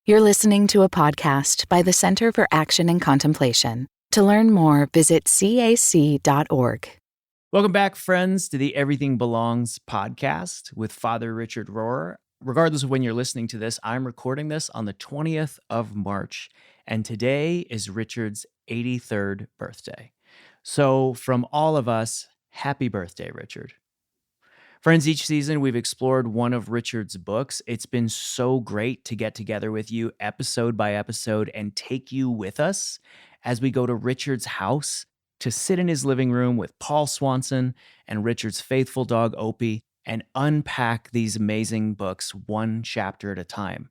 You're listening to a podcast by the Center for Action and Contemplation. To learn more, visit cac.org. Welcome back, friends, to the Everything Belongs podcast with Father Richard Rohr. Regardless of when you're listening to this, I'm recording this on the 20th of March, and today is Richard's 83rd birthday. So from all of us, happy birthday, Richard. Friends, each season we've explored one of Richard's books. It's been so great to get together with you episode by episode and take you with us as we go to Richard's house to sit in his living room with Paul Swanson and Richard's faithful dog Opie and unpack these amazing books one chapter at a time.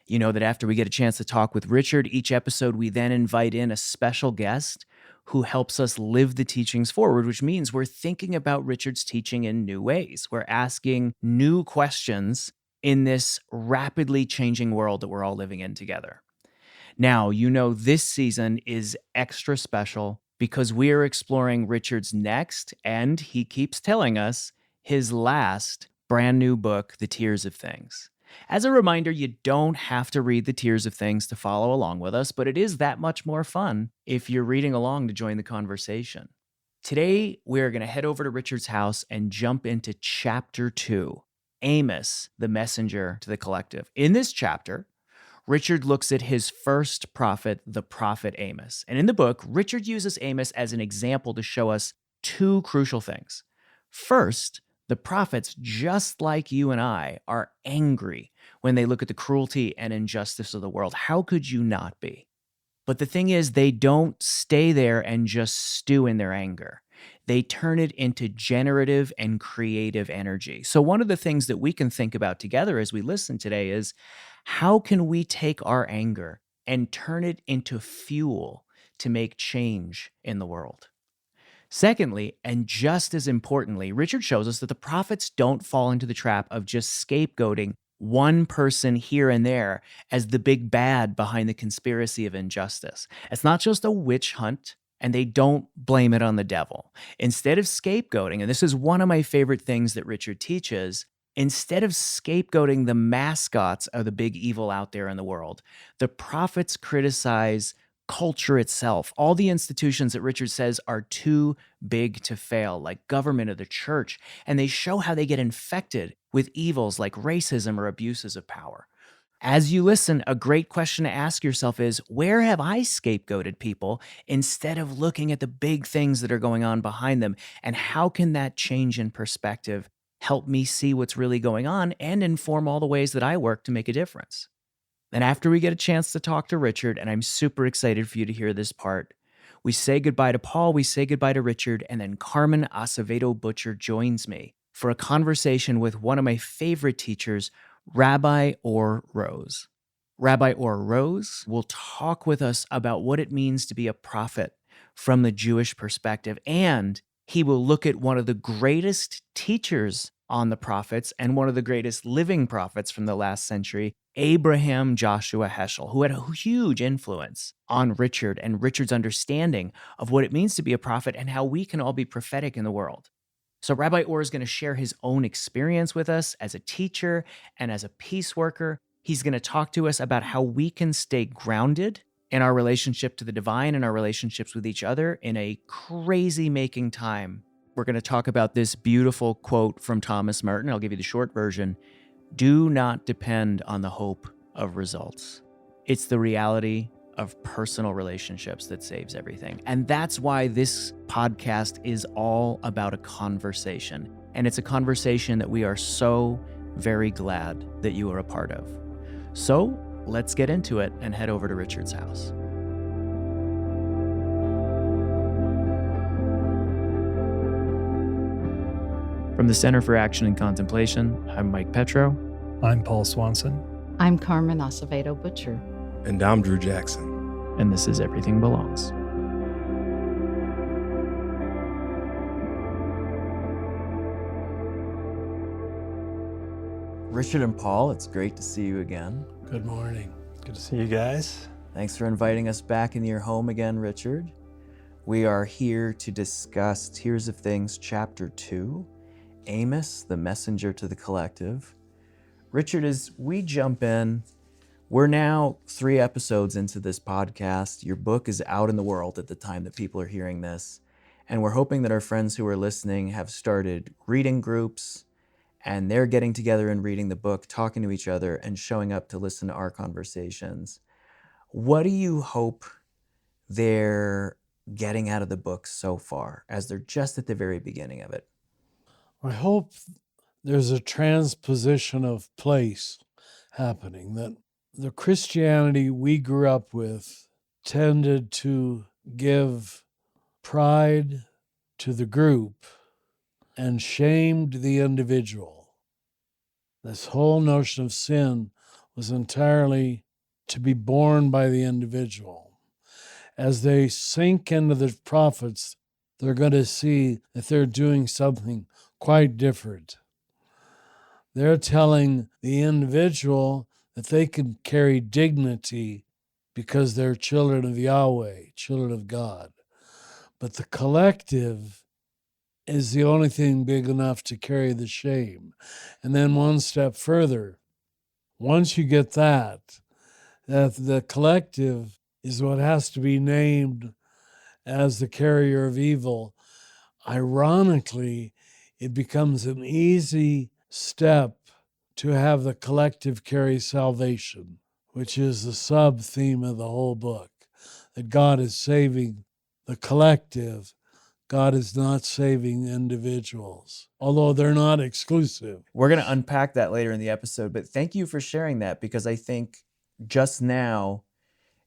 You know that after we get a chance to talk with Richard, each episode we then invite in a special guest who helps us live the teachings forward, which means we're thinking about Richard's teaching in new ways. We're asking new questions in this rapidly changing world that we're all living in together. Now, you know this season is extra special because we are exploring Richard's next, and he keeps telling us, his last brand new book, The Tears of Things. As a reminder, you don't have to read The Tears of Things to follow along with us, but it is that much more fun if you're reading along to join the conversation. Today, we're going to head over to Richard's house and jump into chapter 2, Amos, the messenger to the collective. In this chapter, Richard looks at his first prophet, the prophet Amos. And in the book, Richard uses Amos as an example to show us two crucial things. First, the prophets, just like you and I, are angry when they look at the cruelty and injustice of the world. How could you not be? But the thing is, they don't stay there and just stew in their anger. They turn it into generative and creative energy. So one of the things that we can think about together as we listen today is, how can we take our anger and turn it into fuel to make change in the world? Secondly, and just as importantly, Richard shows us that the prophets don't fall into the trap of just scapegoating one person here and there as the big bad behind the conspiracy of injustice. It's not just a witch hunt, and they don't blame it on the devil. Instead of scapegoating, and this is one of my favorite things that Richard teaches, instead of scapegoating the mascots of the big evil out there in the world, the prophets criticize culture itself, all the institutions that Richard says are too big to fail, like government or the church, and they show how they get infected with evils like racism or abuses of power. As you listen, a great question to ask yourself is, where have I scapegoated people instead of looking at the big things that are going on behind them? And how can that change in perspective help me see what's really going on and inform all the ways that I work to make a difference? And after we get a chance to talk to Richard, and I'm super excited for you to hear this part, we say goodbye to Paul, we say goodbye to Richard, and then Carmen Acevedo Butcher joins me for a conversation with one of my favorite teachers, Rabbi Or Rose. Rabbi Or Rose will talk with us about what it means to be a prophet from the Jewish perspective, and he will look at one of the greatest teachers on the prophets and one of the greatest living prophets from the last century, Abraham Joshua Heschel, who had a huge influence on Richard and Richard's understanding of what it means to be a prophet and how we can all be prophetic in the world. So Rabbi Or is going to share his own experience with us as a teacher and as a peace worker. He's going to talk to us about how we can stay grounded in our relationship to the divine and our relationships with each other in a crazy-making time. We're going to talk about this beautiful quote from Thomas Merton. I'll give you the short version. Do not depend on the hope of results. It's the reality of personal relationships that saves everything. And that's why this podcast is all about a conversation. And it's a conversation that we are so very glad that you are a part of. So let's get into it and head over to Richard's house. From the Center for Action and Contemplation, I'm Mike Petro. I'm Paul Swanson. I'm Carmen Acevedo Butcher. And I'm Drew Jackson. And this is Everything Belongs. Richard and Paul, it's great to see you again. Good morning. Good to see you guys. Thanks for inviting us back into your home again, Richard. We are here to discuss Tears of Things, Chapter 2, Amos, the messenger to the collective. Richard, as we jump in, We're now 3 episodes into this podcast. Your book is out in the world at the time that people are hearing this. And we're hoping that our friends who are listening have started reading groups and they're getting together and reading the book, talking to each other, and showing up to listen to our conversations. What do you hope they're getting out of the book so far, as they're just at the very beginning of it? I hope there's a transposition of place happening, that the Christianity we grew up with tended to give pride to the group and shamed the individual. This whole notion of sin was entirely to be borne by the individual. As they sink into the prophets, they're going to see that they're doing something quite different. They're telling the individual that they can carry dignity because they're children of Yahweh, children of God. But the collective is the only thing big enough to carry the shame. And then one step further, once you get that the collective is what has to be named as the carrier of evil, ironically, it becomes an easy step to have the collective carry salvation, which is the sub-theme of the whole book, that God is saving the collective. God is not saving individuals, although they're not exclusive. We're going to unpack that later in the episode, but thank you for sharing that, because I think just now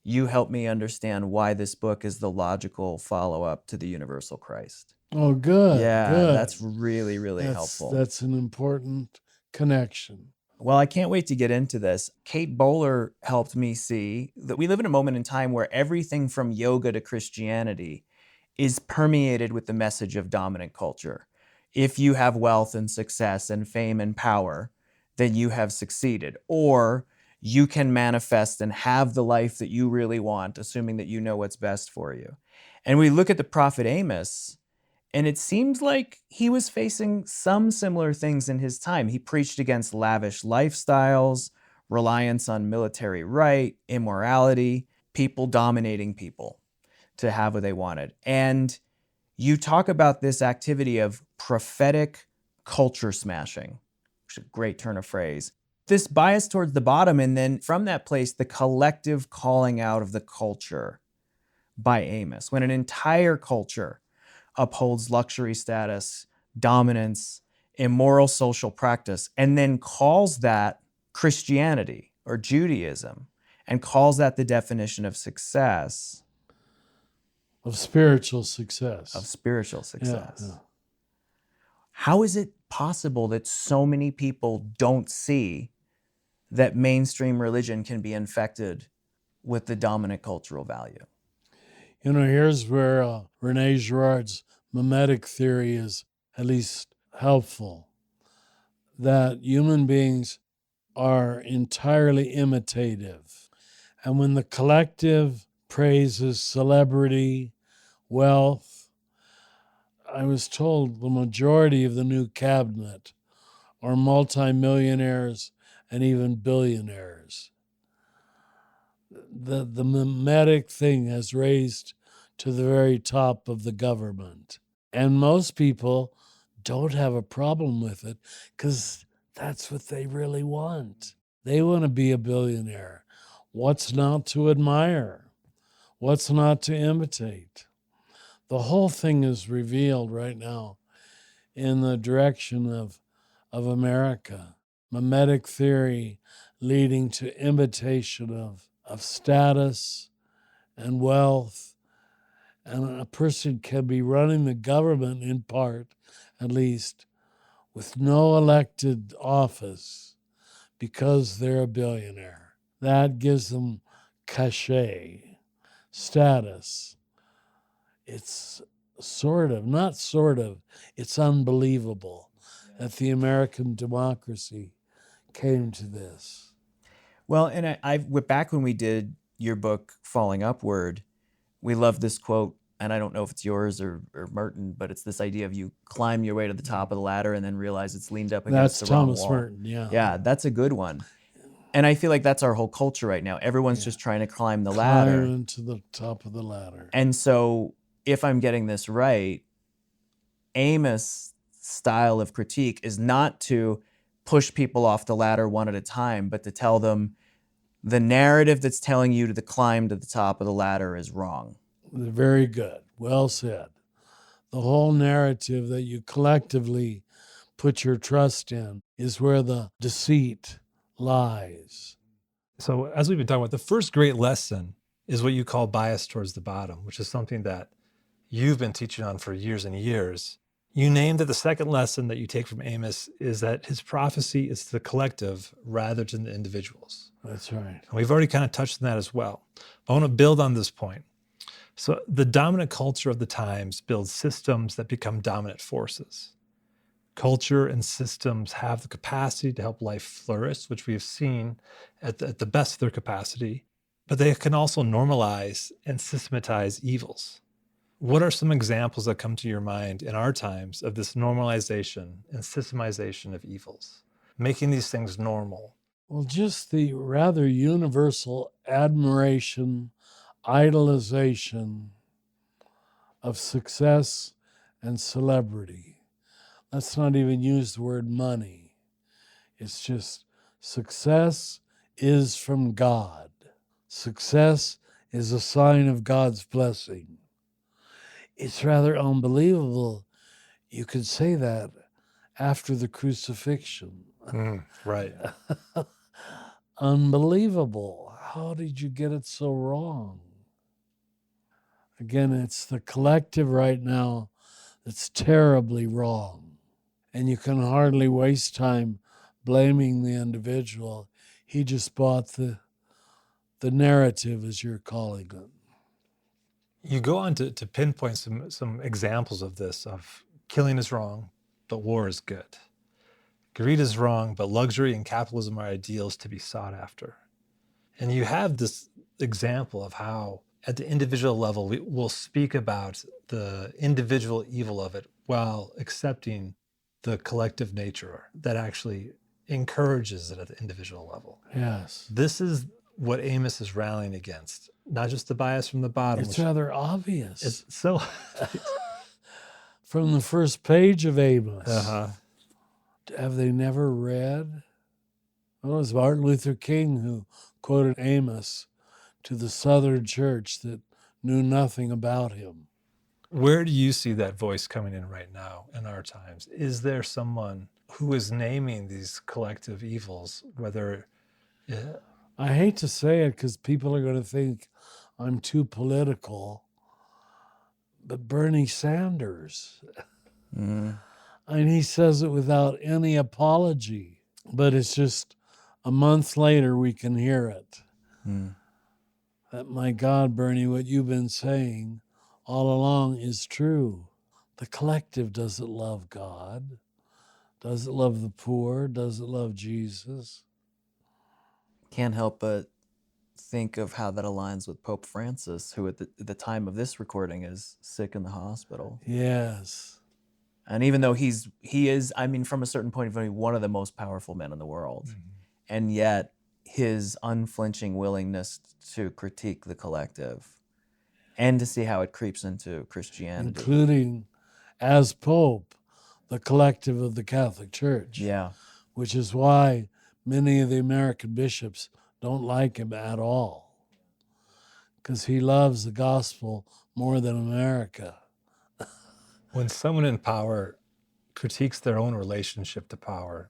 you helped me understand why this book is the logical follow-up to the Universal Christ. Oh, good. Yeah, good. That's really, really helpful. That's an important connection. Well, I can't wait to get into this. Kate Bowler helped me see that we live in a moment in time where everything from yoga to Christianity is permeated with the message of dominant culture. If you have wealth and success and fame and power, then you have succeeded. Or you can manifest and have the life that you really want, assuming that you know what's best for you. And we look at the prophet Amos, and it seems like he was facing some similar things in his time. He preached against lavish lifestyles, reliance on military right, immorality, people dominating people to have what they wanted. And you talk about this activity of prophetic culture smashing, which is a great turn of phrase. This bias towards the bottom, and then from that place, the collective calling out of the culture by Amos, when an entire culture upholds luxury status, dominance, immoral social practice, and then calls that Christianity or Judaism, and calls that the definition of success. Of spiritual success. Of spiritual success. Yeah. How is it possible that so many people don't see that mainstream religion can be infected with the dominant cultural value? You know, here's where Rene Girard's mimetic theory is at least helpful, that human beings are entirely imitative. And when the collective praises celebrity, wealth, I was told the majority of the new cabinet are multimillionaires and even billionaires. The mimetic thing has raised to the very top of the government. And most people don't have a problem with it because that's what they really want. They want to be a billionaire. What's not to admire? What's not to imitate? The whole thing is revealed right now in the direction of America. Mimetic theory leading to imitation of status and wealth. And a person can be running the government in part, at least, with no elected office because they're a billionaire. That gives them cachet, status. It's it's unbelievable that the American democracy came to this. Well, and back when we did your book, Falling Upward, we love this quote, and I don't know if it's yours or Merton, but it's this idea of you climb your way to the top of the ladder and then realize it's leaned up against That's the wrong Thomas wall. Merton, yeah. Yeah, that's a good one. And I feel like that's our whole culture right now. Everyone's just trying to climb the ladder. Climbing to the top of the ladder. And so if I'm getting this right, Amos' style of critique is not to push people off the ladder one at a time, but to tell them the narrative that's telling you to climb to the top of the ladder is wrong. Very good. Well said. The whole narrative that you collectively put your trust in is where the deceit lies. So as we've been talking about, the first great lesson is what you call bias towards the bottom, which is something that you've been teaching on for years and years. You named that the second lesson that you take from Amos is that his prophecy is to the collective rather than the individuals. That's right. And we've already kind of touched on that as well. But I want to build on this point. So the dominant culture of the times builds systems that become dominant forces. Culture and systems have the capacity to help life flourish, which we have seen at the best of their capacity, but they can also normalize and systematize evils. What are some examples that come to your mind in our times of this normalization and systemization of evils, making these things normal? Well, just the rather universal admiration, idolization of success and celebrity. Let's not even use the word money. It's just success is from God. Success is a sign of God's blessing. It's rather unbelievable you could say that after the crucifixion. Right. Unbelievable. How did you get it so wrong? Again, it's the collective right now that's terribly wrong. And you can hardly waste time blaming the individual. He just bought the narrative, as you're calling it. You go on to pinpoint some examples of this, of killing is wrong, but war is good. Greed is wrong, but luxury and capitalism are ideals to be sought after. And you have this example of how at the individual level, we'll speak about the individual evil of it while accepting the collective nature that actually encourages it at the individual level. Yes. This is what Amos is rallying against, not just the bias from the bottom. It's rather obvious. It's so... From the first page of Amos. Uh-huh. Have they never read? Well, it was Martin Luther King who quoted Amos to the Southern church that knew nothing about him. Where do you see that voice coming in right now in our times? Is there someone who is naming these collective evils, whether... I hate to say it because people are going to think I'm too political, but Bernie Sanders. And he says it without any apology, but it's just a month later we can hear it. That, my God, Bernie, what you've been saying all along is true. The collective doesn't love God, doesn't love the poor, doesn't love Jesus. Can't help but think of how that aligns with Pope Francis, who at the time of this recording is sick in the hospital. Yes. And even though he is, I mean, from a certain point of view, one of the most powerful men in the world. And yet his unflinching willingness to critique the collective and to see how it creeps into Christianity. Including, as Pope, the collective of the Catholic Church. Yeah. Which is why many of the American bishops don't like him at all. Because he loves the gospel more than America. When someone in power critiques their own relationship to power,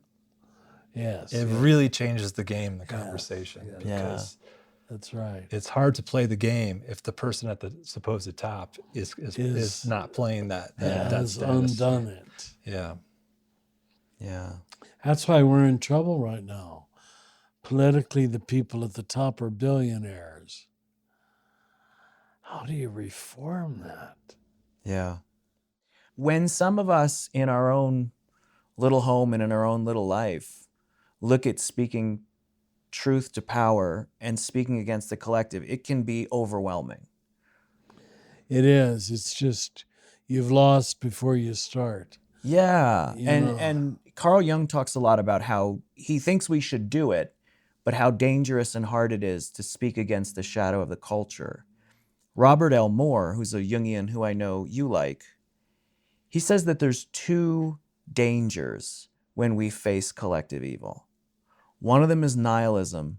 Yes. it really changes the game, the conversation. Yes. Because that's right. it's hard to play the game if the person at the supposed top is not playing that has status. undone it. Yeah. Yeah. That's why we're in trouble right now. Politically, the people at the top are billionaires. How do you reform that? Yeah. When some of us in our own little home and in our own little life look at speaking truth to power and speaking against the collective, it can be overwhelming. It is. It's just, you've lost before you start. Yeah. You know. And Carl Jung talks a lot about how he thinks we should do it, but how dangerous and hard it is to speak against the shadow of the culture. Robert L. Moore, who's a Jungian who I know you like, he says that there's two dangers when we face collective evil. One of them is nihilism,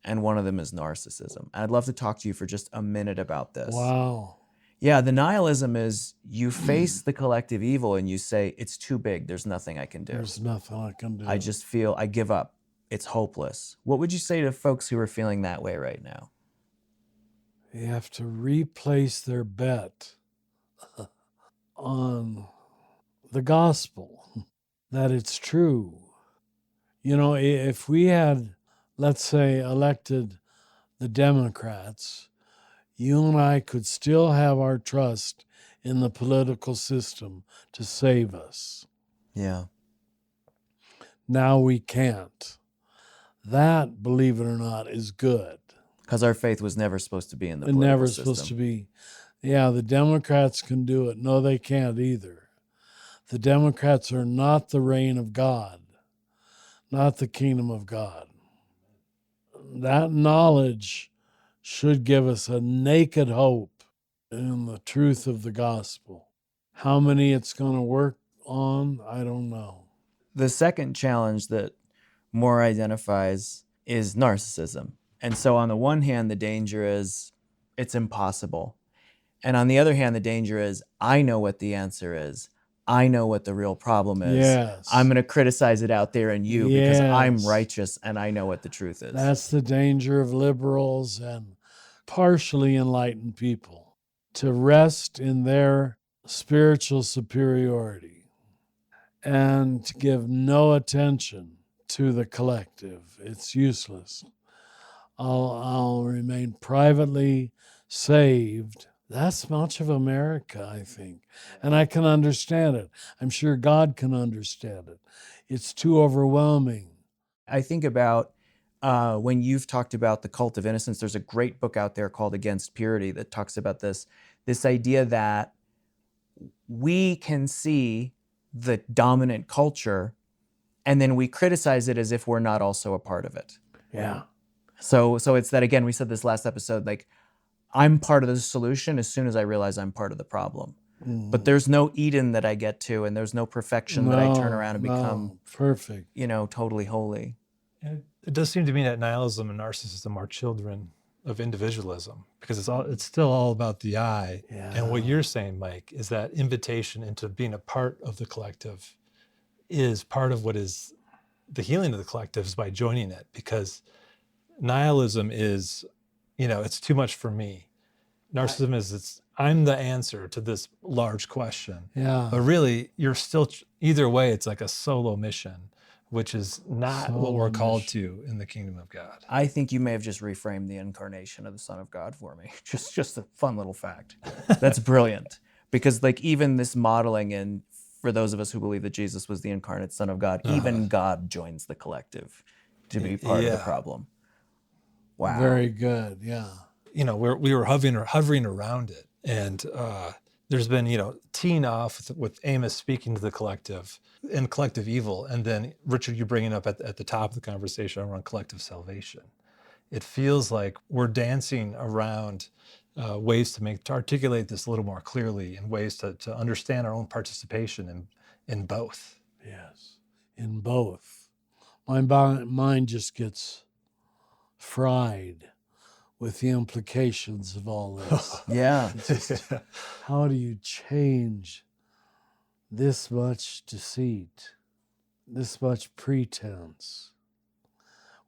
and one of them is narcissism. I'd love to talk to you for just a minute about this. Wow. Yeah, the nihilism is you face the collective evil and you say, it's too big, there's nothing I can do. There's nothing I can do. I just feel, I give up. It's hopeless. What would you say to folks who are feeling that way right now? You have to replace their bet on the gospel, that it's true. You know, if we had, let's say, elected the Democrats, you and I could still have our trust in the political system to save us. Yeah. Now we can't. That, believe it or not, is good. Because our faith was never supposed to be in the It political never system. supposed to be. Yeah, the Democrats can do it. No, they can't either. The Democrats are not the reign of God, not the kingdom of God. That knowledge should give us a naked hope in the truth of the gospel. How many it's going to work on, I don't know. The second challenge that Moore identifies is narcissism. And so on the one hand, the danger is it's impossible. And on the other hand, the danger is I know what the answer is. I know what the real problem is. Yes. I'm going to criticize it out there in you because I'm Yes. righteous and I know what the truth is. That's the danger of liberals and partially enlightened people, to rest in their spiritual superiority and to give no attention to the collective. It's useless. I'll remain privately saved. That's much of America, I think. And I can understand it. I'm sure God can understand it. It's too overwhelming. I think about when you've talked about the cult of innocence, there's a great book out there called Against Purity that talks about this idea that we can see the dominant culture and then we criticize it as if we're not also a part of it. Yeah. So it's that, again, we said this last episode, like, I'm part of the solution as soon as I realize I'm part of the problem. But there's no Eden that I get to, and there's no perfection that I turn around and become perfect. Totally holy. And it does seem to me that nihilism and narcissism are children of individualism, because it's still all about the I. Yeah. And what you're saying, Mike, is that invitation into being a part of the collective is part of what is the healing of the collective, is by joining it, because nihilism is, it's too much for me. Narcissism is I'm the answer to this large question. Yeah. But really, you're still, either way, it's like a solo mission, which is not what we're called to in the kingdom of God. I think you may have just reframed the incarnation of the Son of God for me. Just a fun little fact. That's brilliant. Because even this modeling, and for those of us who believe that Jesus was the incarnate Son of God, even God joins the collective to be part of the problem. Wow. Very good. Yeah. We were hovering around it. And there's been, teeing off with Amos speaking to the collective and collective evil. And then, Richard, you bringing up at the top of the conversation around collective salvation. It feels like we're dancing around ways to articulate this a little more clearly, and ways to understand our own participation in both. Yes, in both. My mind just gets fried with the implications of all this. Yeah. How do you change this much deceit, this much pretense,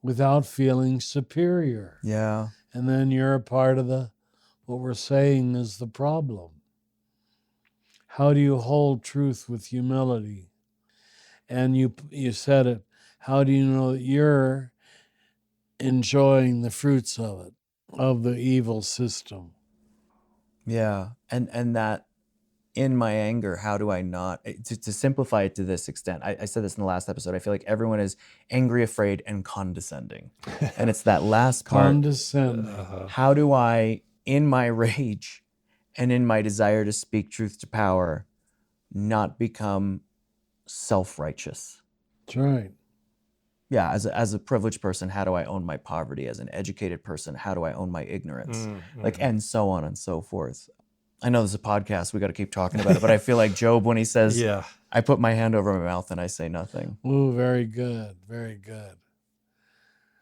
without feeling superior? Yeah. And then you're a part of what we're saying is the problem. How do you hold truth with humility? And you said it, how do you know that you're enjoying the fruits of it, of the evil system? Yeah. And that in my anger, how do I not, to simplify it to this extent, I said this in the last episode, I feel like everyone is angry, afraid, and condescending. And it's that last part. Condescending. How do I, in my rage and in my desire to speak truth to power, not become self-righteous? That's right. Yeah, as a privileged person, how do I own my poverty? As an educated person, how do I own my ignorance? And so on and so forth. I know this is a podcast, we got to keep talking about it, but I feel like Job when he says, Yeah. I put my hand over my mouth and I say nothing. Ooh, very good. Very good.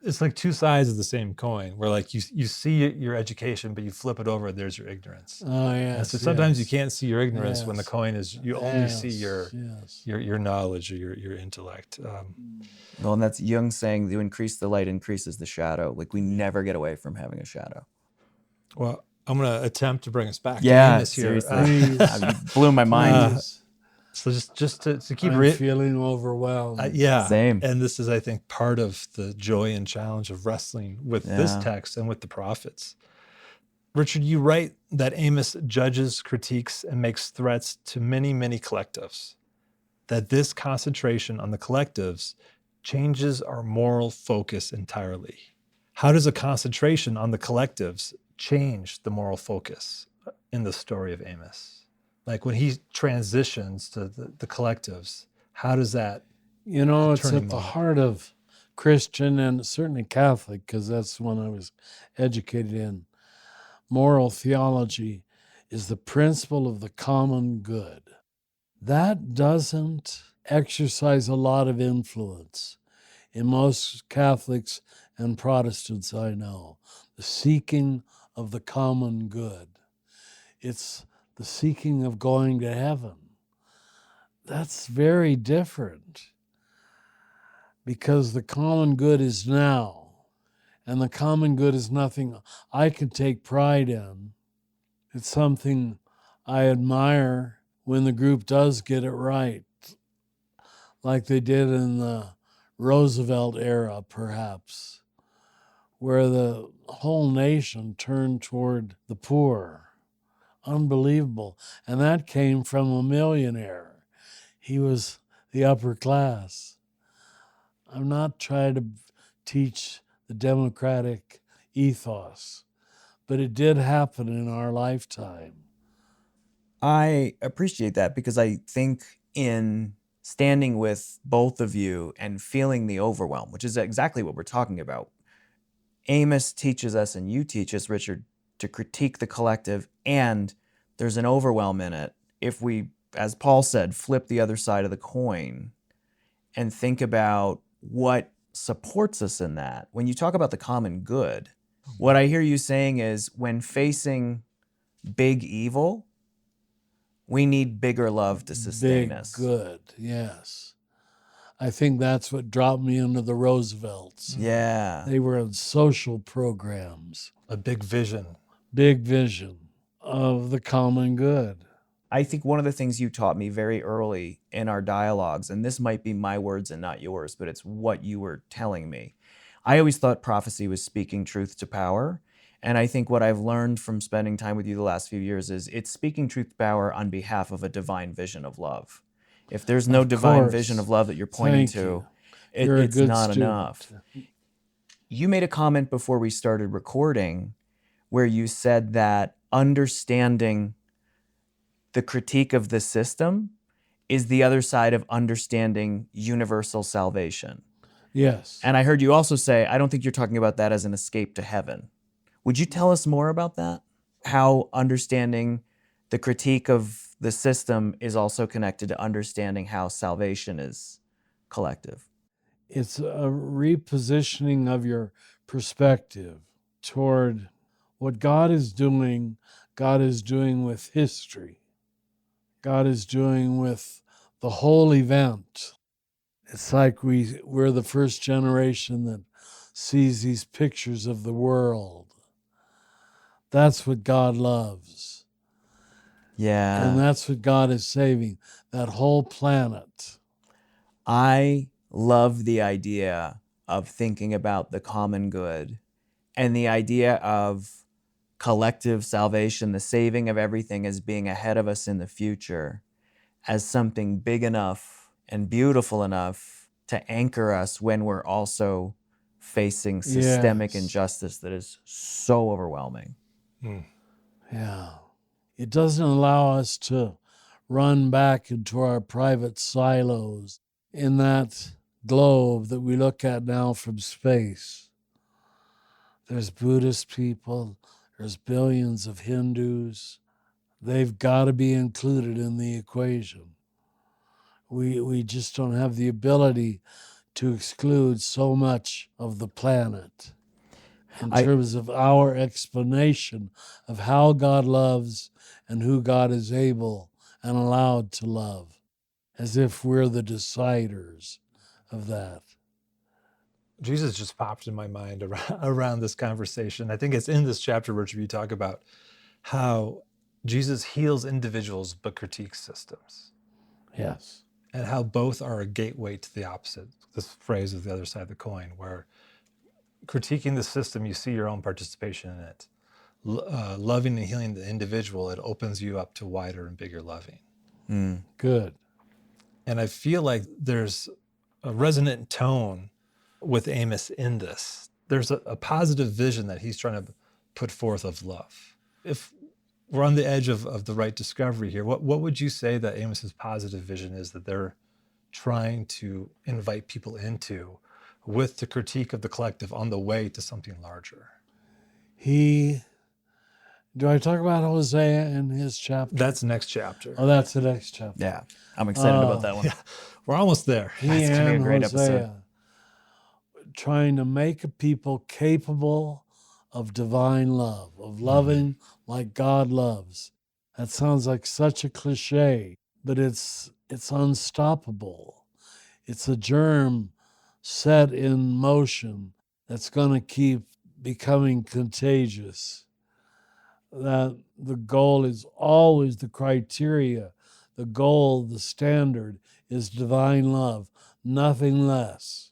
It's like two sides of the same coin, where like you see your education, but you flip it over, there's your ignorance. Oh, And yes. so sometimes you yes. can't see your ignorance when the Yes. coin is, you only see Yes, your knowledge or your intellect. Well, and that's Jung saying, you increase the light, increases the shadow. Like we never get away from having a shadow. Well, I'm going to attempt to bring us back to Yeah, Amos here. seriously. You blew my mind. Please. So just to keep I'm feeling overwhelmed. yeah. Same. And this is, I think, part of the joy and challenge of wrestling with this text and with the prophets. Richard, you write that Amos judges, critiques, and makes threats to many, many collectives. That this concentration on the collectives changes our moral focus entirely. How does a concentration on the collectives change the moral focus in the story of Amos? Like when he transitions to the collectives, how does that? You know, it's turning at the moment? heart of Christian and certainly Catholic, because that's when I was educated in. Moral theology is the principle of the common good. That doesn't exercise a lot of influence in most Catholics and Protestants I know. The seeking of the common good. It's the seeking of going to heaven. That's very different because the common good is now, and the common good is nothing I can take pride in. It's something I admire when the group does get it right, like they did in the Roosevelt era, perhaps, where the whole nation turned toward the poor. Unbelievable. And that came from a millionaire. He was the upper class. I'm not trying to teach the democratic ethos, but it did happen in our lifetime. I appreciate that because I think in standing with both of you and feeling the overwhelm, which is exactly what we're talking about. Amos teaches us and you teach us, Richard, to critique the collective, and there's an overwhelm in it. If we, as Paul said, flip the other side of the coin and think about what supports us in that. When you talk about the common good, what I hear you saying is when facing big evil, we need bigger love to sustain us. Big good, yes. I think that's what dropped me into the Roosevelts. Yeah. They were in social programs. A big vision. Big vision of the common good. I think one of the things you taught me very early in our dialogues, and this might be my words and not yours, but it's what you were telling me. I always thought prophecy was speaking truth to power. And I think what I've learned from spending time with you the last few years is it's speaking truth to power on behalf of a divine vision of love. If there's no divine vision of love that you're pointing to, it's not enough. You made a comment before we started recording where you said that understanding the critique of the system is the other side of understanding universal salvation. Yes. And I heard you also say, I don't think you're talking about that as an escape to heaven. Would you tell us more about that? How understanding the critique of the system is also connected to understanding how salvation is collective. It's a repositioning of your perspective toward what God is doing with history. God is doing with the whole event. It's like we're the first generation that sees these pictures of the world. That's what God loves. Yeah. And that's what God is saving, that whole planet. I love the idea of thinking about the common good and the idea of collective salvation, the saving of everything as being ahead of us in the future, as something big enough and beautiful enough to anchor us when we're also facing systemic injustice that is so overwhelming. Yeah. It doesn't allow us to run back into our private silos in that globe that we look at now from space. There's Buddhist people, there's billions of Hindus. They've got to be included in the equation. We just don't have the ability to exclude so much of the planet in terms of our explanation of how God loves and who God is able and allowed to love, as if we're the deciders of that. Jesus just popped in my mind around this conversation. I think it's in this chapter, Richard, you talk about how Jesus heals individuals but critiques systems. Yes. And how both are a gateway to the opposite. This phrase is the other side of the coin, where critiquing the system, you see your own participation in it. Loving and healing the individual, it opens you up to wider and bigger loving. Good. And I feel like there's a resonant tone with Amos in this. There's a positive vision that he's trying to put forth of love. If we're on the edge of the right discovery here, what would you say that Amos's positive vision is that they're trying to invite people into with the critique of the collective on the way to something larger? Do I talk about Hosea in his chapter? That's the next chapter. Oh, that's the next chapter. Yeah, I'm excited about that one. Yeah, we're almost there. He That's gonna be a and great Hosea episode. trying to make a people capable of divine love, of loving like God loves. That sounds like such a cliche, but it's unstoppable. It's a germ set in motion that's going to keep becoming contagious. That the goal is always the criteria, the goal, the standard is divine love, nothing less.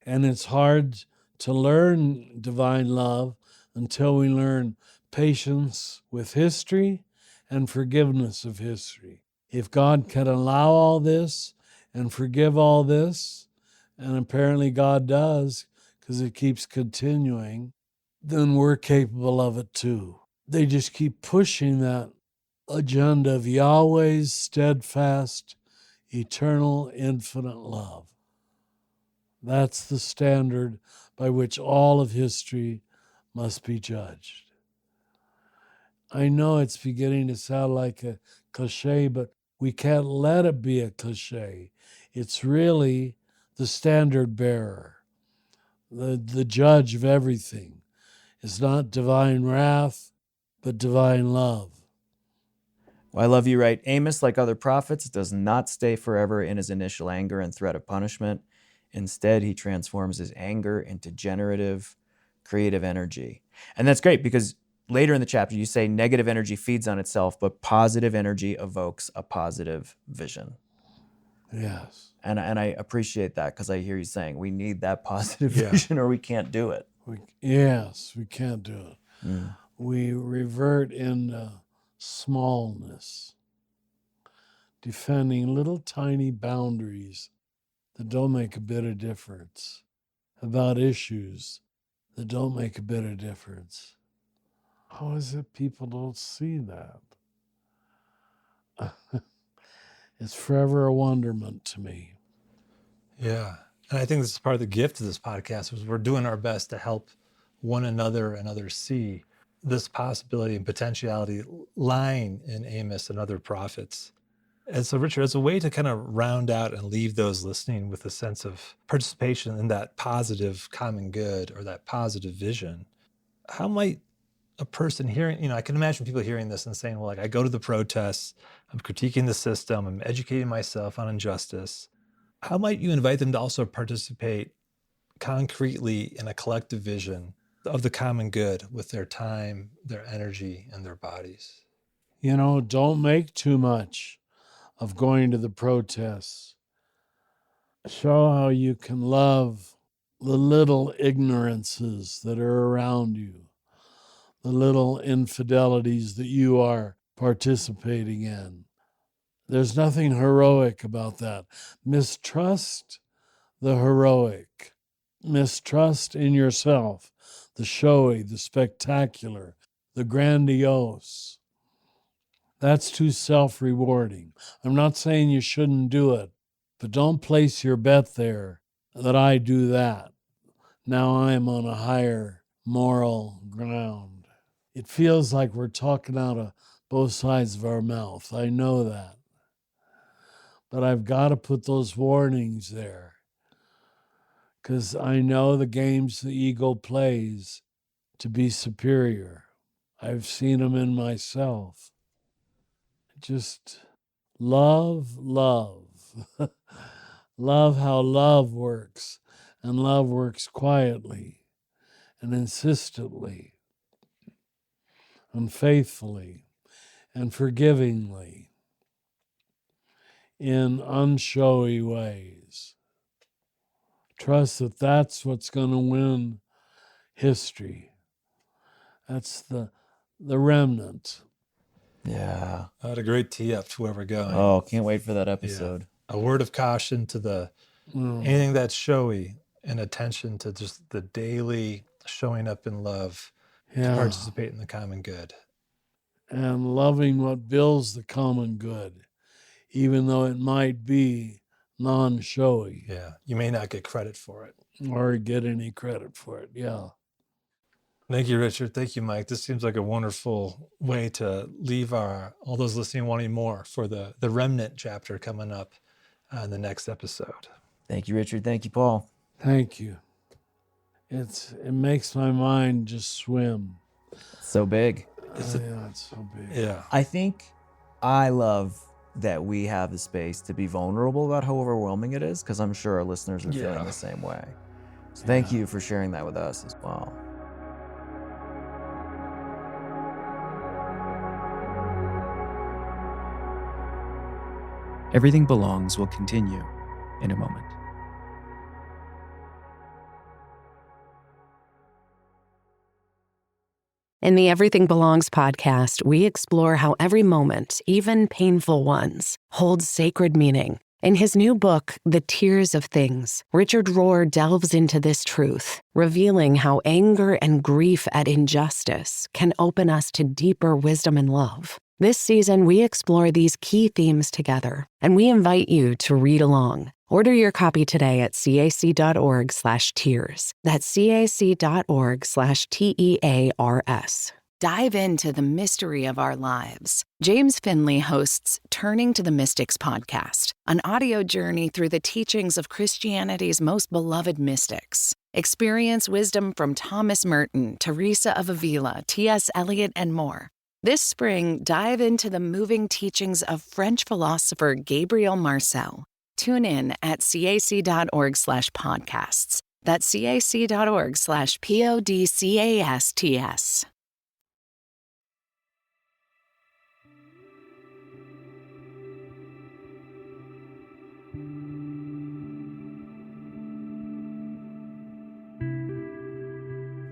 And it's hard to learn divine love until we learn patience with history and forgiveness of history. If God can allow all this and forgive all this, and apparently God does because it keeps continuing, then we're capable of it too. They just keep pushing that agenda of Yahweh's steadfast, eternal, infinite love. That's the standard by which all of history must be judged. I know it's beginning to sound like a cliche, but we can't let it be a cliche. It's really the standard bearer, the judge of everything. It's not divine wrath, but divine love. Well, I love you, right? Amos, like other prophets, does not stay forever in his initial anger and threat of punishment. Instead, he transforms his anger into generative, creative energy. And that's great because later in the chapter, you say negative energy feeds on itself, but positive energy evokes a positive vision. Yes. And I appreciate that because I hear you saying we need that positive vision or we can't do it. Yes, we can't do it. We revert into smallness, defending little tiny boundaries that don't make a bit of difference, about issues that don't make a bit of difference. How is it people don't see that? It's forever a wonderment to me. Yeah. And I think this is part of the gift of this podcast is we're doing our best to help one another and others see this possibility and potentiality lying in Amos and other prophets. And so, Richard, as a way to kind of round out and leave those listening with a sense of participation in that positive common good or that positive vision, how might a person hearing, I can imagine people hearing this and saying, well, like, I go to the protests, I'm critiquing the system, I'm educating myself on injustice. How might you invite them to also participate concretely in a collective vision of the common good with their time, their energy, and their bodies? Don't make too much of going to the protests. Show how you can love the little ignorances that are around you, the little infidelities that you are participating in. There's nothing heroic about that. Mistrust the heroic. Mistrust in yourself, the showy, the spectacular, the grandiose. That's too self-rewarding. I'm not saying you shouldn't do it, but don't place your bet there that I do that. Now I am on a higher moral ground. It feels like we're talking out of both sides of our mouth. I know that. But I've got to put those warnings there, because I know the games the ego plays to be superior. I've seen them in myself. Just love. Love how love works, and love works quietly and insistently and faithfully and forgivingly in unshowy ways. Trust that that's what's going to win history. That's the remnant. Yeah. What a great tee up to where we're going. Oh, can't wait for that episode. A word of caution to anything that's showy, and attention to just the daily showing up in love to participate in the common good. And loving what builds the common good, even though it might be non-showy. Yeah, you may not get credit for it. Or get any credit for it, yeah. Thank you, Richard. Thank you, Mike. This seems like a wonderful way to leave all those listening wanting more for the remnant chapter coming up in the next episode. Thank you, Richard. Thank you, Paul. Thank you. It makes my mind just swim. So big. It's so big. Yeah. I love that we have the space to be vulnerable about how overwhelming it is, because I'm sure our listeners are feeling the same way. So thank you for sharing that with us as well. Everything Belongs will continue in a moment. In the Everything Belongs podcast, we explore how every moment, even painful ones, holds sacred meaning. In his new book, The Tears of Things, Richard Rohr delves into this truth, revealing how anger and grief at injustice can open us to deeper wisdom and love. This season, we explore these key themes together, and we invite you to read along. Order your copy today at cac.org/tears. That's cac.org/TEARS. Dive into the mystery of our lives. James Finley hosts Turning to the Mystics podcast, an audio journey through the teachings of Christianity's most beloved mystics. Experience wisdom from Thomas Merton, Teresa of Avila, T.S. Eliot, and more. This spring, dive into the moving teachings of French philosopher Gabriel Marcel. Tune in at cac.org/podcasts. That's cac.org/podcasts.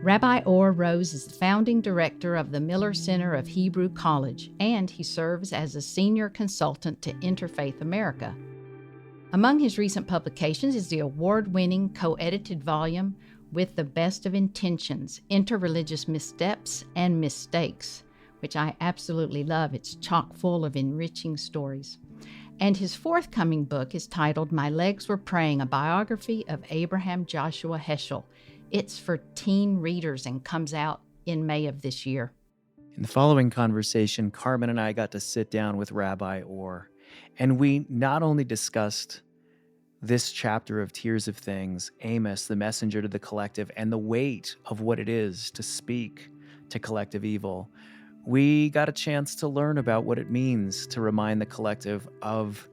Rabbi Or Rose is the founding director of the Miller Center of Hebrew College, and he serves as a senior consultant to Interfaith America. Among his recent publications is the award-winning co-edited volume With the Best of Intentions, Interreligious Missteps and Mistakes, which I absolutely love. It's chock full of enriching stories. And his forthcoming book is titled My Legs Were Praying, a biography of Abraham Joshua Heschel. It's for teen readers and comes out in May of this year. In the following conversation, Carmen and I got to sit down with Rabbi Or, and we not only discussed this chapter of Tears of Things, Amos, the messenger to the collective, and the weight of what it is to speak to collective evil. We got a chance to learn about what it means to remind the collective of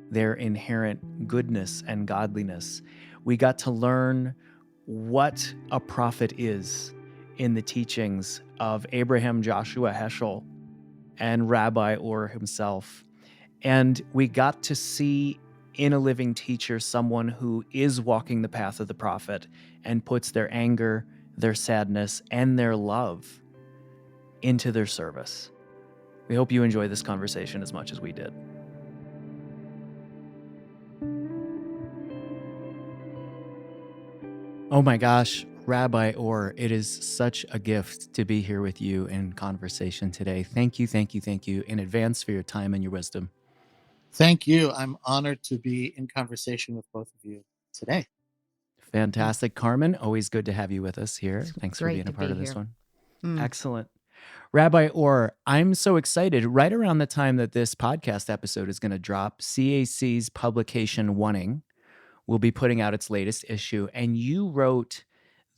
their inherent goodness and godliness. We got to learn what a prophet is in the teachings of Abraham Joshua Heschel and Rabbi Or himself. And we got to see in a living teacher someone who is walking the path of the prophet and puts their anger, their sadness, and their love into their service. We hope you enjoy this conversation as much as we did. Oh my gosh, Rabbi Or, it is such a gift to be here with you in conversation today. Thank you in advance for your time and your wisdom. Thank you. I'm honored to be in conversation with both of you today. Fantastic. Carmen, always good to have you with us here. Thanks for great being a to part be of this here. one. Excellent. Rabbi Or, I'm so excited. Right around the time that this podcast episode is going to drop, CAC's publication Wanting will be putting out its latest issue. And you wrote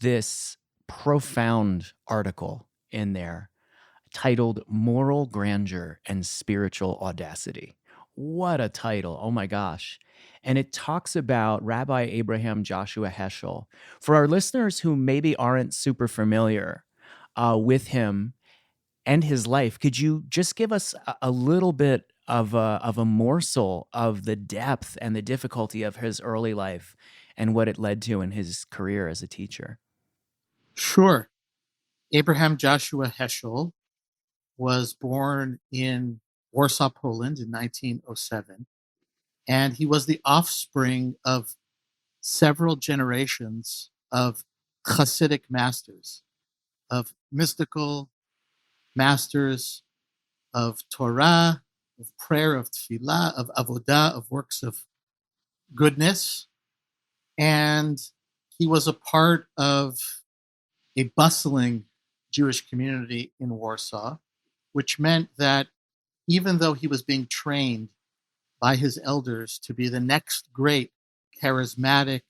this profound article in there titled Moral Grandeur and Spiritual Audacity. What a title. Oh my gosh. And it talks about Rabbi Abraham Joshua Heschel. For our listeners who maybe aren't super familiar with him and his life, could you just give us a little bit of a morsel of the depth and the difficulty of his early life and what it led to in his career as a teacher? Sure. Abraham Joshua Heschel was born in Warsaw, Poland in 1907, and he was the offspring of several generations of Hasidic masters, of mystical masters of Torah, of prayer, of tefillah, of avodah, of works of goodness. And he was a part of a bustling Jewish community in Warsaw, which meant that even though he was being trained by his elders to be the next great charismatic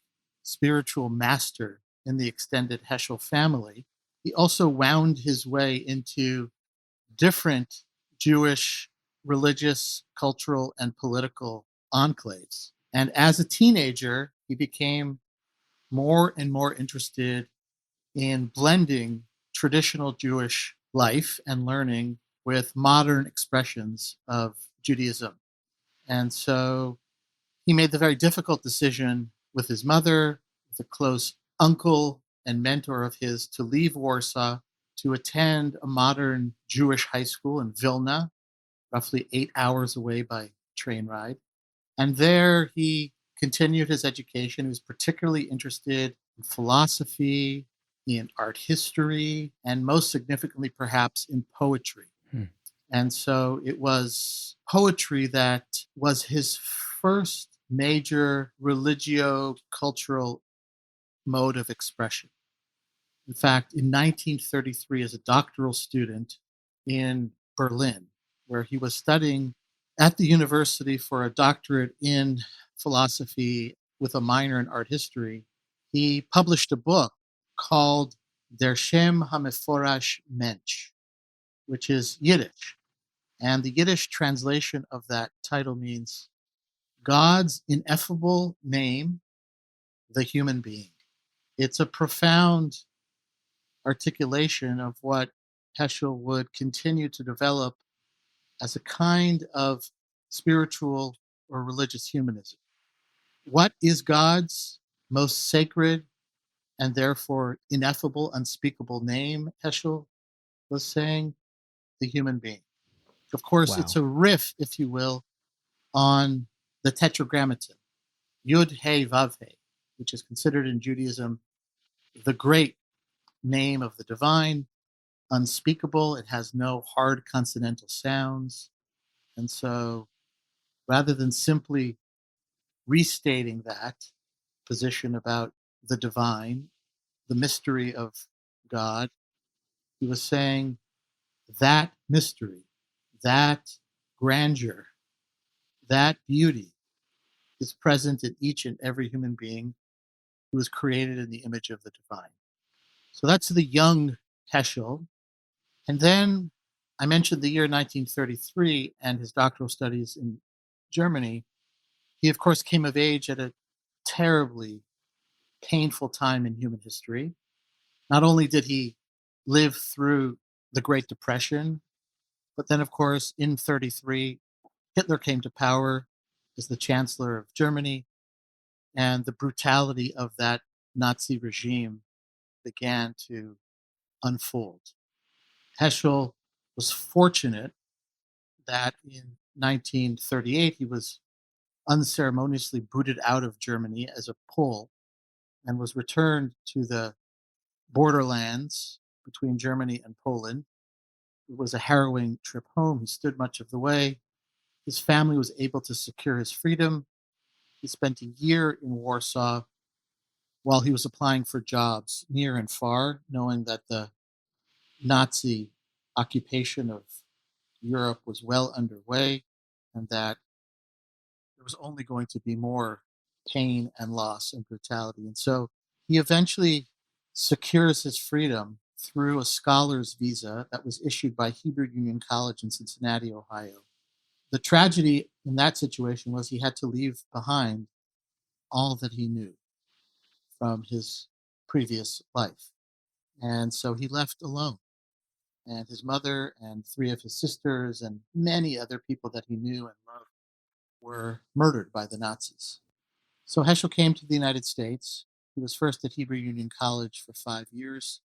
spiritual master in the extended Heschel family, he also wound his way into different Jewish religious, cultural, and political enclaves. And as a teenager, he became more and more interested in blending traditional Jewish life and learning with modern expressions of Judaism. And so he made the very difficult decision with his mother, with a close uncle and mentor of his, to leave Warsaw to attend a modern Jewish high school in Vilna, roughly 8 hours away by train ride. And there he continued his education. He was particularly interested in philosophy, in art history, and most significantly, perhaps, in poetry. And so it was poetry that was his first major religio-cultural mode of expression. In fact, in 1933, as a doctoral student in Berlin, where he was studying at the university for a doctorate in philosophy with a minor in art history, he published a book called Der Shem HaMeforash Mensch, which is Yiddish. And the Yiddish translation of that title means God's ineffable name, the human being. It's a profound articulation of what Heschel would continue to develop as a kind of spiritual or religious humanism. What is God's most sacred and therefore ineffable, unspeakable name, Heschel was saying? The human being. Of course, Wow. it's a riff, if you will, on the Tetragrammaton, Yud He Vav He, which is considered in Judaism the great name of the divine, unspeakable. It has no hard consonantal sounds. And so rather than simply restating that position about the divine, the mystery of God, he was saying that mystery, that grandeur, that beauty is present in each and every human being who is created in the image of the divine. So that's the young Heschel. And then I mentioned the year 1933 and his doctoral studies in Germany. He, of course, came of age at a terribly painful time in human history. Not only did he live through the Great Depression, but then, of course, in 33, Hitler came to power as the Chancellor of Germany, and the brutality of that Nazi regime began to unfold. Heschel was fortunate that in 1938 he was unceremoniously booted out of Germany as a Pole and was returned to the borderlands between Germany and Poland. It was a harrowing trip home. He stood much of the way. His family was able to secure his freedom. He spent a year in Warsaw while he was applying for jobs near and far, knowing that the Nazi occupation of Europe was well underway and that there was only going to be more pain and loss and brutality. And so he eventually secures his freedom through a scholar's visa that was issued by Hebrew Union College in Cincinnati, Ohio. The tragedy in that situation was he had to leave behind all that he knew from his previous life. And so he left alone. And his mother and three of his sisters and many other people that he knew and loved were murdered by the Nazis. So Heschel came to the United States. He was first at Hebrew Union College for 5 years.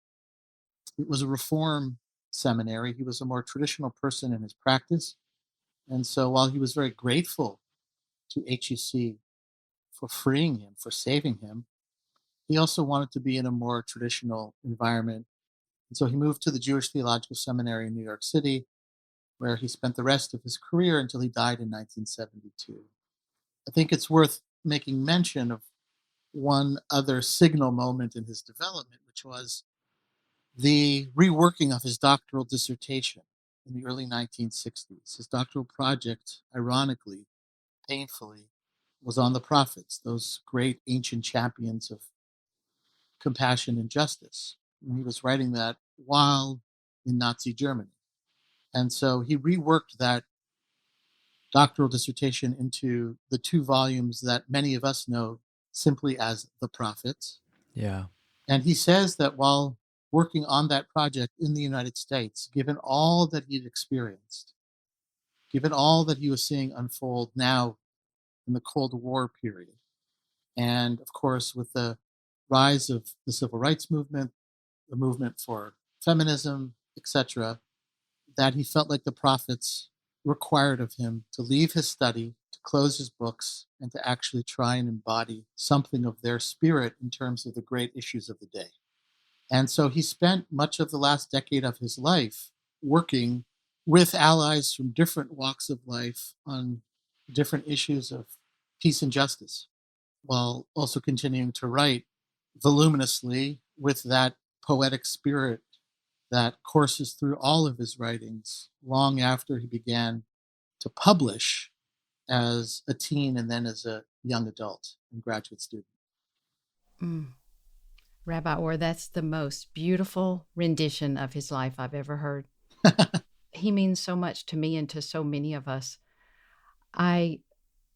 It was a reform seminary. He was a more traditional person in his practice. And so while he was very grateful to HEC for freeing him, for saving him, he also wanted to be in a more traditional environment. And so he moved to the Jewish Theological Seminary in New York City, where he spent the rest of his career until he died in 1972. I think it's worth making mention of one other signal moment in his development, which was the reworking of his doctoral dissertation in the early 1960s. His doctoral project, ironically, painfully, was on the prophets, those great ancient champions of compassion and justice. And he was writing that while in Nazi Germany. And so he reworked that doctoral dissertation into the 2 volumes that many of us know simply as The Prophets. Yeah. And he says that while working on that project in the United States, given all that he'd experienced, given all that he was seeing unfold now in the Cold War period, and of course, with the rise of the civil rights movement, the movement for feminism, etc., that he felt like the prophets required of him to leave his study, to close his books, and to actually try and embody something of their spirit in terms of the great issues of the day. And so he spent much of the last decade of his life working with allies from different walks of life on different issues of peace and justice, while also continuing to write voluminously with that poetic spirit that courses through all of his writings long after he began to publish as a teen and then as a young adult and graduate student. Mm. Rabbi Or, that's the most beautiful rendition of his life I've ever heard. He means so much to me and to so many of us. I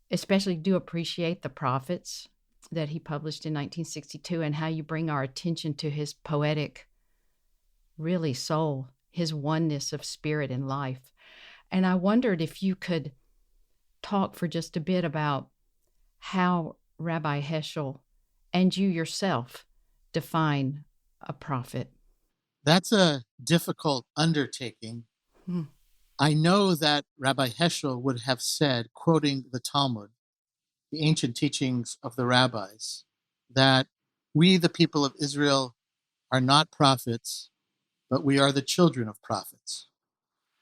especially do appreciate The Prophets that he published in 1962 and how you bring our attention to his poetic, really soul, his oneness of spirit and life. And I wondered if you could talk for just a bit about how Rabbi Heschel and you yourself define a prophet. That's a difficult undertaking. I know that Rabbi Heschel would have said, quoting the Talmud, the ancient teachings of the rabbis, that we, the people of Israel, are not prophets, but we are the children of prophets.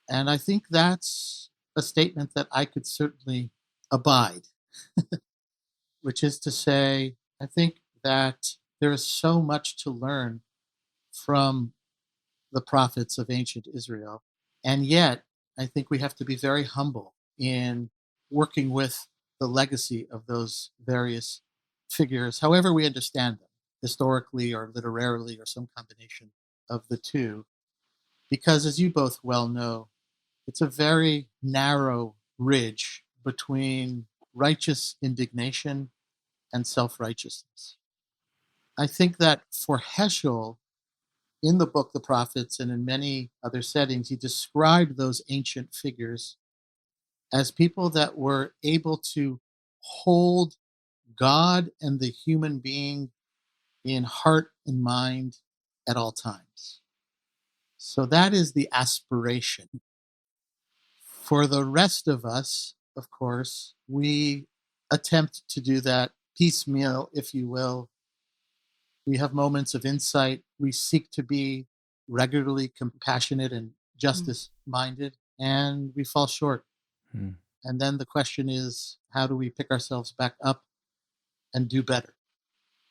And I think that's a statement that I could certainly abide, which is to say, I think that there is so much to learn from the prophets of ancient Israel. And yet, I think we have to be very humble in working with the legacy of those various figures, however we understand them, historically or literarily or some combination of the two. Because as you both well know, it's a very narrow ridge between righteous indignation and self-righteousness. I think that for Heschel, in the book The Prophets and in many other settings, he described those ancient figures as people that were able to hold God and the human being in heart and mind at all times. So that is the aspiration. For the rest of us, of course, we attempt to do that piecemeal, if you will. We have moments of insight. We seek to be regularly compassionate and justice minded, and we fall short. And then the question is, how do we pick ourselves back up and do better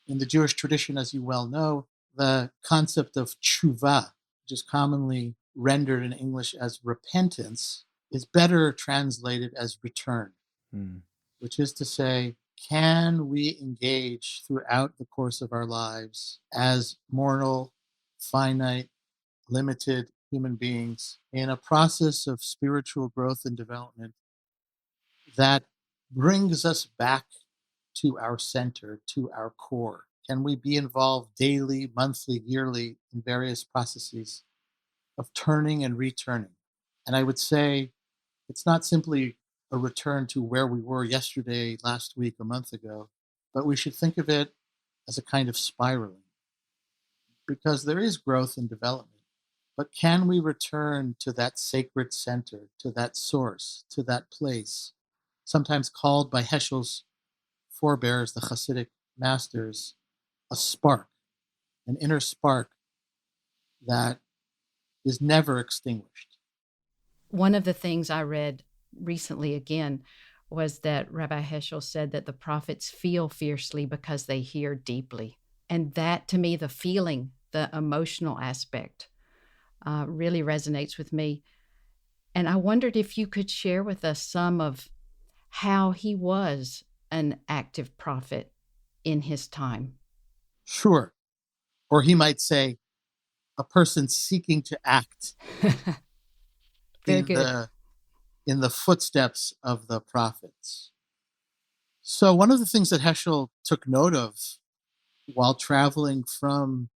In the Jewish tradition, as you well know, the concept of teshuvah, which is commonly rendered in English as repentance, is better translated as return, Hmm. which is to say, can we engage throughout the course of our lives as mortal, finite, limited human beings in a process of spiritual growth and development that brings us back to our center, to our core? Can we be involved daily, monthly, yearly in various processes of turning and returning? And I would say it's not simply a return to where we were yesterday, last week, a month ago, but we should think of it as a kind of spiraling because there is growth and development. But can we return to that sacred center, to that source, to that place, sometimes called by Heschel's forebears, the Hasidic masters, a spark, an inner spark that is never extinguished? One of the things I read recently again was that Rabbi Heschel said that the prophets feel fiercely because they hear deeply. And that, to me, the feeling, the emotional aspect, really resonates with me. And I wondered if you could share with us some of how he was an active prophet in his time. Sure. Or he might say, a person seeking to act Very in good. the footsteps of the prophets. So one of the things that Heschel took note of while traveling from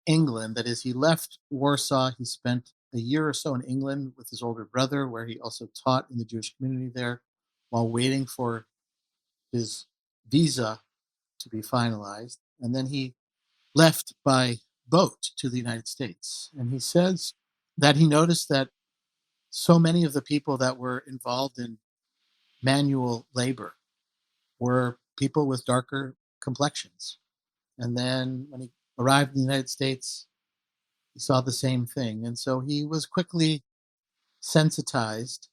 England, that is, he left Warsaw, he spent a year or so in England with his older brother, where he also taught in the Jewish community there while waiting for his visa to be finalized. And then he left by boat to the United States. And he says that he noticed that so many of the people that were involved in manual labor were people with darker complexions. And then when he arrived in the United States, he saw the same thing. And so he was quickly sensitized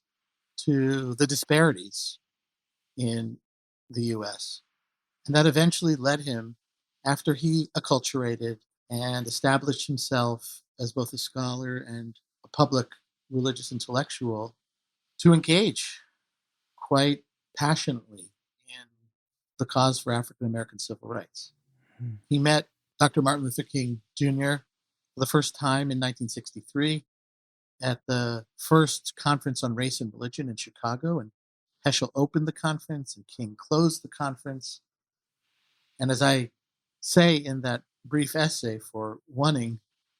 to the disparities in the US. And that eventually led him, after he acculturated and established himself as both a scholar and a public religious intellectual, to engage quite passionately in the cause for African American civil rights. Hmm. He met Dr. Martin Luther King Jr. for the first time in 1963 at the first conference on race and religion in Chicago. And Heschel opened the conference and King closed the conference. And as I say in that brief essay for Wanting,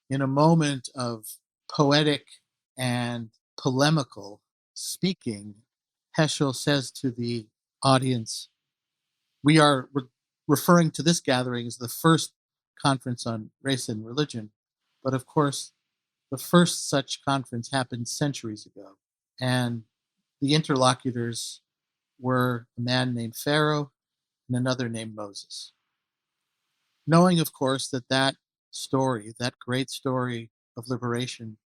in a moment of poetic and polemical speaking, Heschel says to the audience, we are referring to this gathering as the first conference on race and religion. But of course, the first such conference happened centuries ago. And the interlocutors were a man named Pharaoh and another named Moses. Knowing, of course, that story, that great story of liberation,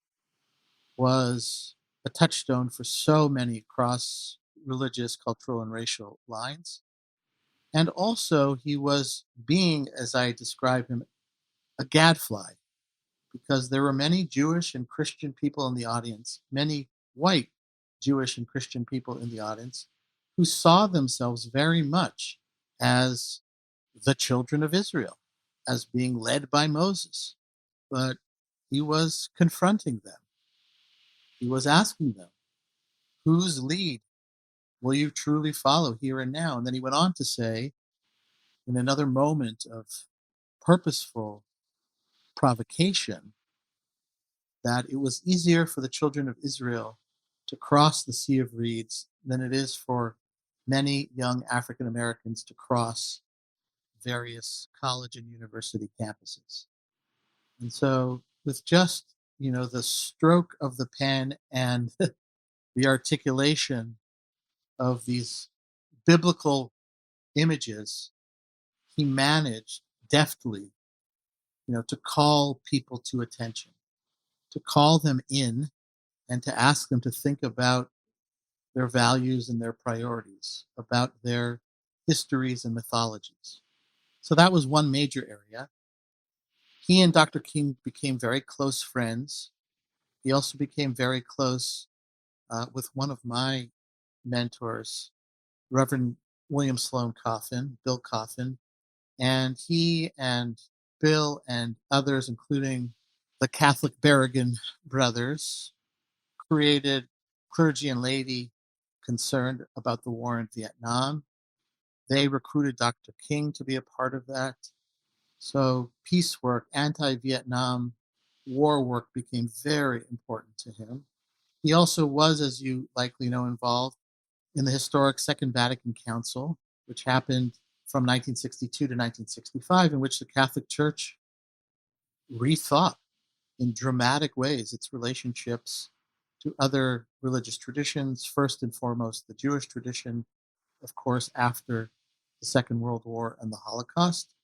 was a touchstone for so many cross religious, cultural, and racial lines. And also, he was being, as I describe him, a gadfly, because there were many Jewish and Christian people in the audience, many white Jewish and Christian people in the audience, who saw themselves very much as the children of Israel, as being led by Moses. But he was confronting them. He was asking them, whose lead will you truly follow here and now? And then he went on to say, in another moment of purposeful provocation, that it was easier for the children of Israel to cross the Sea of Reeds than it is for many young African Americans to cross various college and university campuses. And so, with just the stroke of the pen and the articulation of these biblical images, he managed deftly, to call people to attention, to call them in, and to ask them to think about their values and their priorities, about their histories and mythologies. So that was one major area. He and Dr. King became very close friends. He also became very close with one of my mentors, Reverend William Sloane Coffin, Bill Coffin. And he and Bill and others, including the Catholic Berrigan brothers, created clergy and laity concerned about the war in Vietnam. They recruited Dr. King to be a part of that. So peace work, anti-Vietnam war work became very important to him. He also was, as you likely know, involved in the historic Second Vatican Council, which happened from 1962 to 1965, in which the Catholic Church rethought in dramatic ways its relationships to other religious traditions, first and foremost the Jewish tradition, of course, after the Second World War and the Holocaust.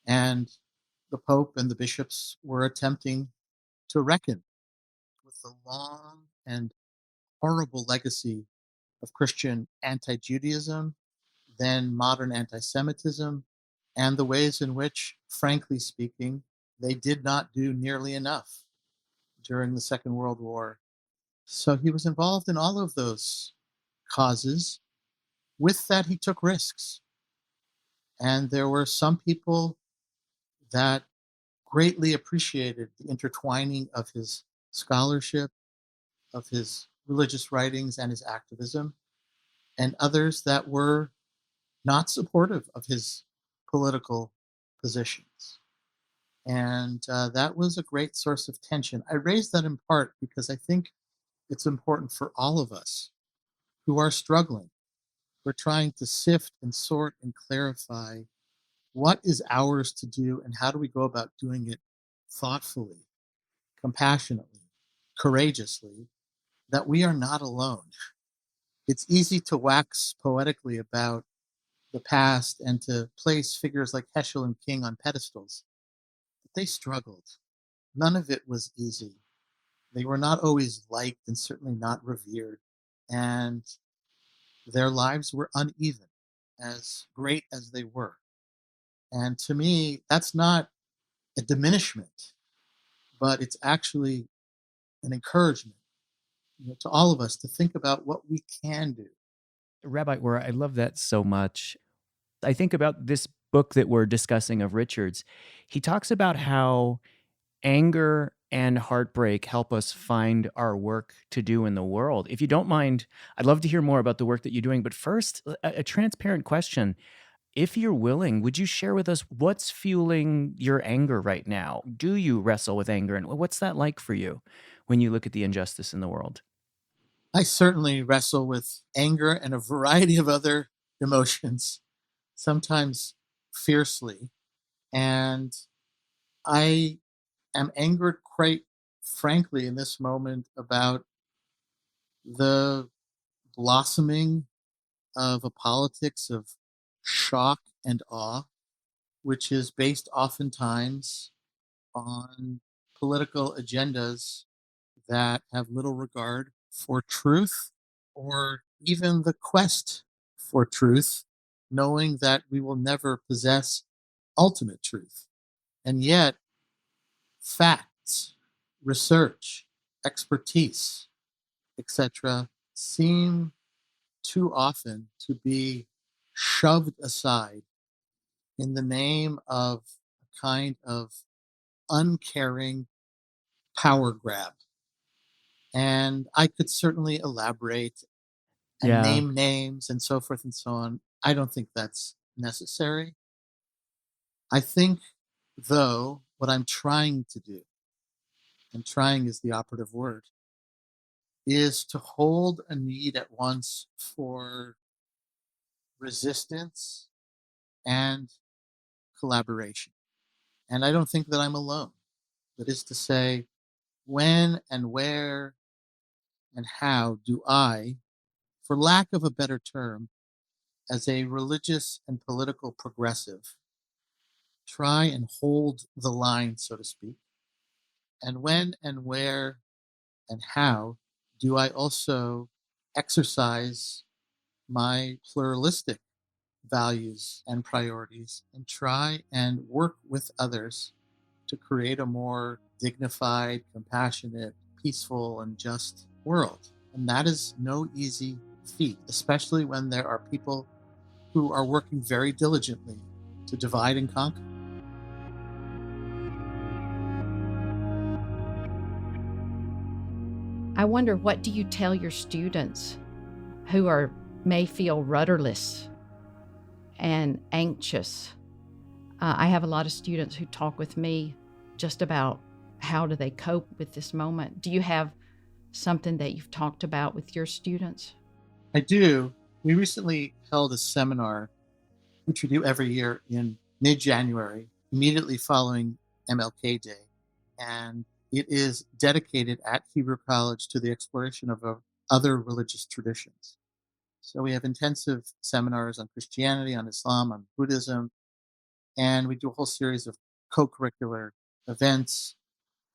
And the Pope and the bishops were attempting to reckon with the long and horrible legacy of Christian anti Judaism, then modern anti Semitism, and the ways in which, frankly speaking, they did not do nearly enough during the Second World War. So he was involved in all of those causes. With that, he took risks. And there were some people that greatly appreciated the intertwining of his scholarship, of his religious writings, and his activism, and others that were not supportive of his political positions. And that was a great source of tension. I raise that in part because I think it's important for all of us who are struggling. We're trying to sift and sort and clarify what is ours to do and how do we go about doing it thoughtfully, compassionately, courageously, that we are not alone. It's easy to wax poetically about the past and to place figures like Heschel and King on pedestals. But they struggled. None of it was easy. They were not always liked and certainly not revered. And their lives were uneven, as great as they were. And to me, that's not a diminishment, but it's actually an encouragement, to all of us to think about what we can do. Rabbi Or, I love that so much. I think about this book that we're discussing of Richard's. He talks about how anger and heartbreak help us find our work to do in the world. If you don't mind, I'd love to hear more about the work that you're doing. But first, a transparent question. If you're willing, would you share with us what's fueling your anger right now? Do you wrestle with anger? And what's that like for you when you look at the injustice in the world? I certainly wrestle with anger and a variety of other emotions, sometimes fiercely. And I am angered quite frankly in this moment about the blossoming of a politics of shock and awe, which is based oftentimes on political agendas that have little regard for truth or even the quest for truth, knowing that we will never possess ultimate truth. And yet, facts, research, expertise, etc., seem too often to be shoved aside in the name of a kind of uncaring power grab. And I could certainly elaborate and Yeah. name names and so forth and so on. I don't think that's necessary. I think, though, what I'm trying to do, and trying is the operative word, is to hold a need at once for resistance and collaboration. And I don't think that I'm alone. That is to say, when and where and how do I, for lack of a better term, as a religious and political progressive, try and hold the line, so to speak? And when and where and how do I also exercise my pluralistic values and priorities and try and work with others to create a more dignified, compassionate, peaceful, and just world. And that is no easy feat, especially when there are people who are working very diligently to divide and conquer. I wonder, what do you tell your students who may feel rudderless and anxious? I have a lot of students who talk with me just about how do they cope with this moment. Do you have something that you've talked about with your students? I do. We recently held a seminar, which we do every year in mid-January, immediately following MLK Day. And it is dedicated at Hebrew College to the exploration of other religious traditions. So we have intensive seminars on Christianity, on Islam, on Buddhism, and we do a whole series of co-curricular events.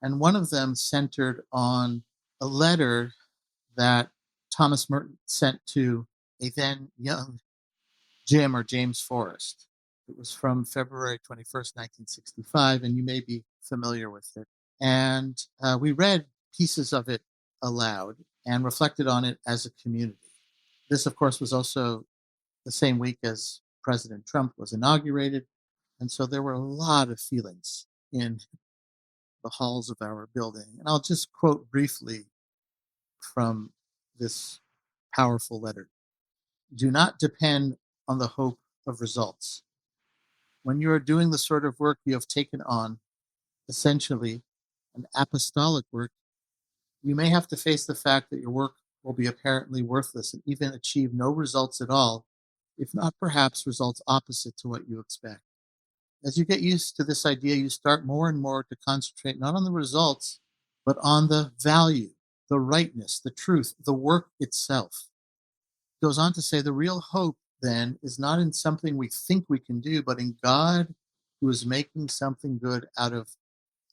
And one of them centered on a letter that Thomas Merton sent to a then young Jim or James Forrest. It was from February 21st, 1965, and you may be familiar with it. And we read pieces of it aloud and reflected on it as a community. This, of course, was also the same week as President Trump was inaugurated. And so there were a lot of feelings in the halls of our building. And I'll just quote briefly from this powerful letter. Do not depend on the hope of results. When you are doing the sort of work you have taken on, essentially an apostolic work, you may have to face the fact that your work will be apparently worthless and even achieve no results at all, if not perhaps results opposite to what you expect. As you get used to this idea, you start more and more to concentrate not on the results, but on the value, the rightness, the truth, the work itself. It goes on to say the real hope then is not in something we think we can do, but in God who is making something good out of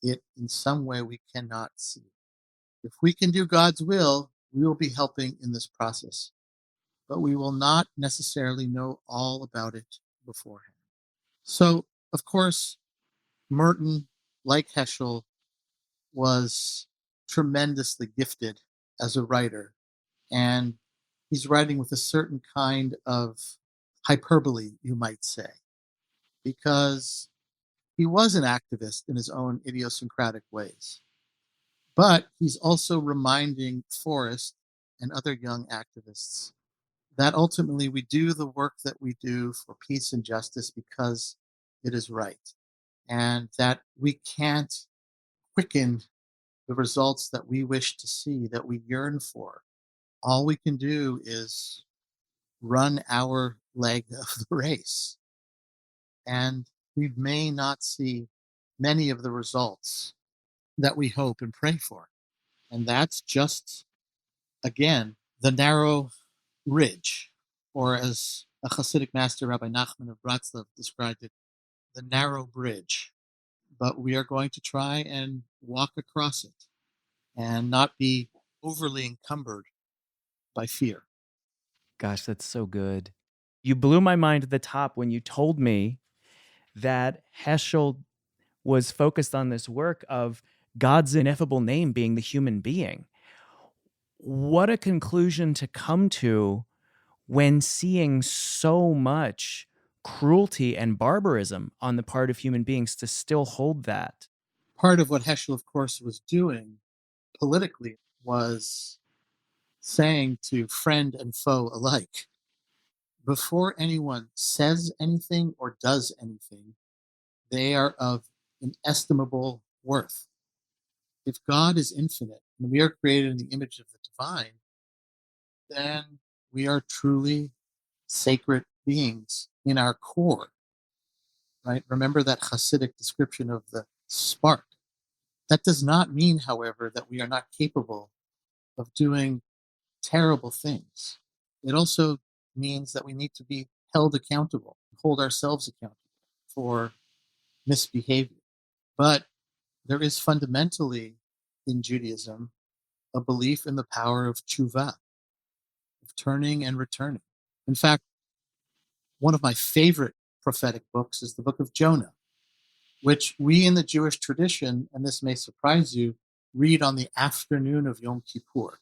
it in some way we cannot see. If we can do God's will, we will be helping in this process, but we will not necessarily know all about it beforehand. So, of course, Merton, like Heschel, was tremendously gifted as a writer, and he's writing with a certain kind of hyperbole, you might say, because he was an activist in his own idiosyncratic ways. But he's also reminding Forrest and other young activists that ultimately we do the work that we do for peace and justice because it is right, and that we can't quicken the results that we wish to see, that we yearn for. All we can do is run our leg of the race, and we may not see many of the results that we hope and pray for. And that's just, again, the narrow ridge, or as a Hasidic master, Rabbi Nachman of Bratslav, described it, the narrow bridge. But we are going to try and walk across it and not be overly encumbered by fear. Gosh, that's so good. You blew my mind at the top when you told me that Heschel was focused on this work of God's ineffable name being the human being. What a conclusion to come to when seeing so much cruelty and barbarism on the part of human beings to still hold that. Part of what Heschel, of course, was doing politically was saying to friend and foe alike, before anyone says anything or does anything, they are of inestimable worth. If God is infinite and we are created in the image of the divine, then we are truly sacred beings in our core, right? Remember that Hasidic description of the spark. That does not mean, however, that we are not capable of doing terrible things. It also means that we need to be held accountable, hold ourselves accountable for misbehavior. But there is fundamentally in Judaism a belief in the power of teshuvah, of turning and returning. In fact, one of my favorite prophetic books is the book of Jonah, which we in the Jewish tradition, and this may surprise you, read on the afternoon of Yom Kippur.